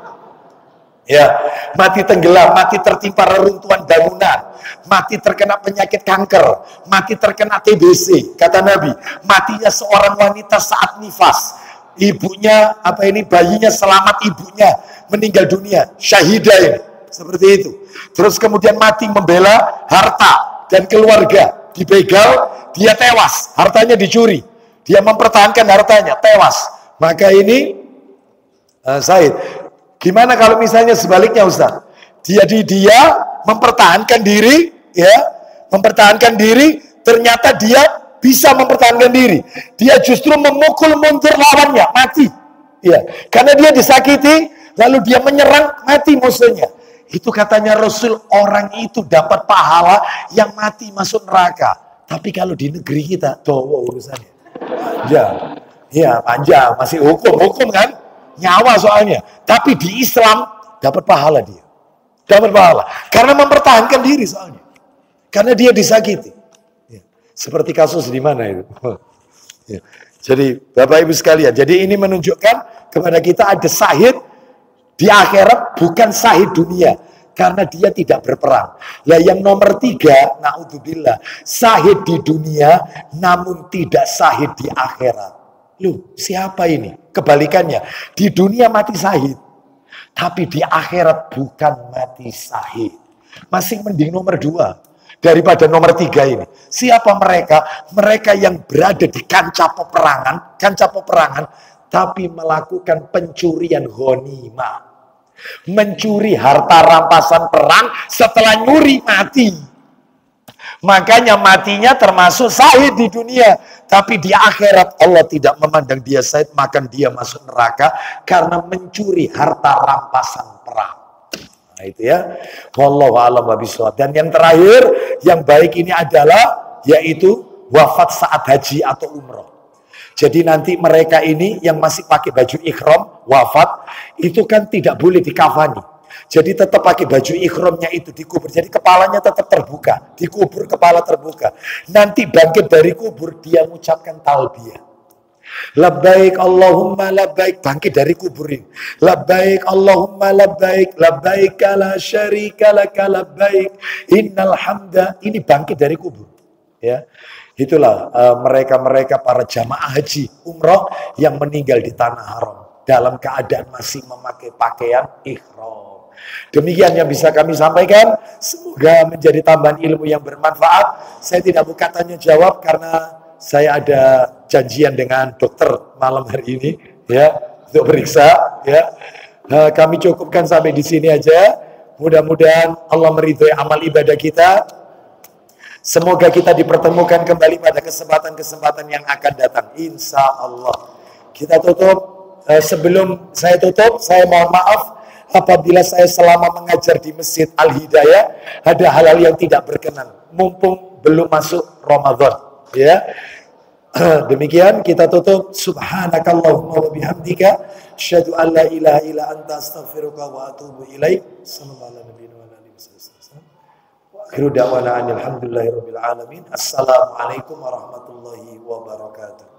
Ya, mati tenggelam, mati tertimpa reruntuhan bangunan, mati terkena penyakit kanker, mati terkena TBC. Kata Nabi, matinya seorang wanita saat nifas. Ibunya, bayinya selamat, ibunya meninggal dunia, syahidah ini. Seperti itu. Terus kemudian mati membela harta dan keluarga. Dibegal, dia tewas. Hartanya dicuri. Dia mempertahankan hartanya, tewas. Maka ini syahid. Gimana kalau misalnya sebaliknya Ustaz? Dia mempertahankan diri, ya, mempertahankan diri, ternyata dia bisa mempertahankan diri. Dia justru memukul mundur lawannya, mati. Ya, karena dia disakiti, lalu dia menyerang, mati musuhnya. Itu katanya Rasul, orang itu dapat pahala yang mati masuk neraka. Tapi kalau di negeri kita, dowo urusannya. Ya, panjang, masih hukum kan? Nyawa soalnya. Tapi di Islam dapat pahala dia. Dapat pahala. Karena mempertahankan diri soalnya. Karena dia disakiti. Ya. Seperti kasus di mana itu? Ya. Jadi Bapak Ibu sekalian, jadi ini menunjukkan kepada kita ada syahid di akhirat, bukan syahid dunia. Karena dia tidak berperang. Lah yang nomor 3, naudzubillah, syahid di dunia namun tidak syahid di akhirat. Loh, siapa ini? Kebalikannya, di dunia mati syahid. Tapi di akhirat bukan mati syahid. Masih mending nomor 2 daripada nomor 3 ini. Siapa mereka? Mereka yang berada di kancah peperangan, tapi melakukan pencurian ghanimah. Mencuri harta rampasan perang, setelah nyuri mati. Makanya matinya termasuk syahid di dunia. Tapi di akhirat Allah tidak memandang dia syahid, maka dia masuk neraka karena mencuri harta rampasan perang. Nah itu ya. Wallahu a'lam bishawab. Dan yang terakhir, yang baik ini adalah yaitu wafat saat haji atau umroh. Jadi nanti mereka ini yang masih pakai baju ikhram, wafat, itu kan tidak boleh dikafani. Jadi tetap pakai baju ikhramnya itu dikubur. Jadi kepalanya tetap terbuka, dikubur kepala terbuka. Nanti bangkit dari kubur, dia mengucapkan talbiyah. Labbaik Allahumma labbaik, bangkit dari kubur ini. Labbaik Allahumma labbaik, labbaik la syarika laka labbaik, innal hamda. Ini bangkit dari kubur. Ya. Itulah mereka-mereka para jamaah haji umroh yang meninggal di tanah haram dalam keadaan masih memakai pakaian ikhram. Demikian yang bisa kami sampaikan. Semoga menjadi tambahan ilmu yang bermanfaat. Saya tidak buka tanya jawab karena saya ada janjian dengan dokter malam hari ini ya untuk periksa ya. Kami cukupkan sampai di sini aja. Mudah-mudahan Allah meridhoi amal ibadah kita. Semoga kita dipertemukan kembali pada kesempatan-kesempatan yang akan datang. Insya Allah. Kita tutup. Sebelum saya tutup, saya mohon maaf apabila saya selama mengajar di Masjid Al-Hidayah ada hal-hal yang tidak berkenan. Mumpung belum masuk Ramadan. Ya. Demikian kita tutup. Subhanakallahumma wa bihamdika asyhadu an la ilaha illa anta astaghfiruka wa atubu ilaik. Sallallahu alaihi wa alihi wasallam. Akhiru da'wana alhamdulillahirabbil alamin. Assalamualaikum warahmatullahi wabarakatuh.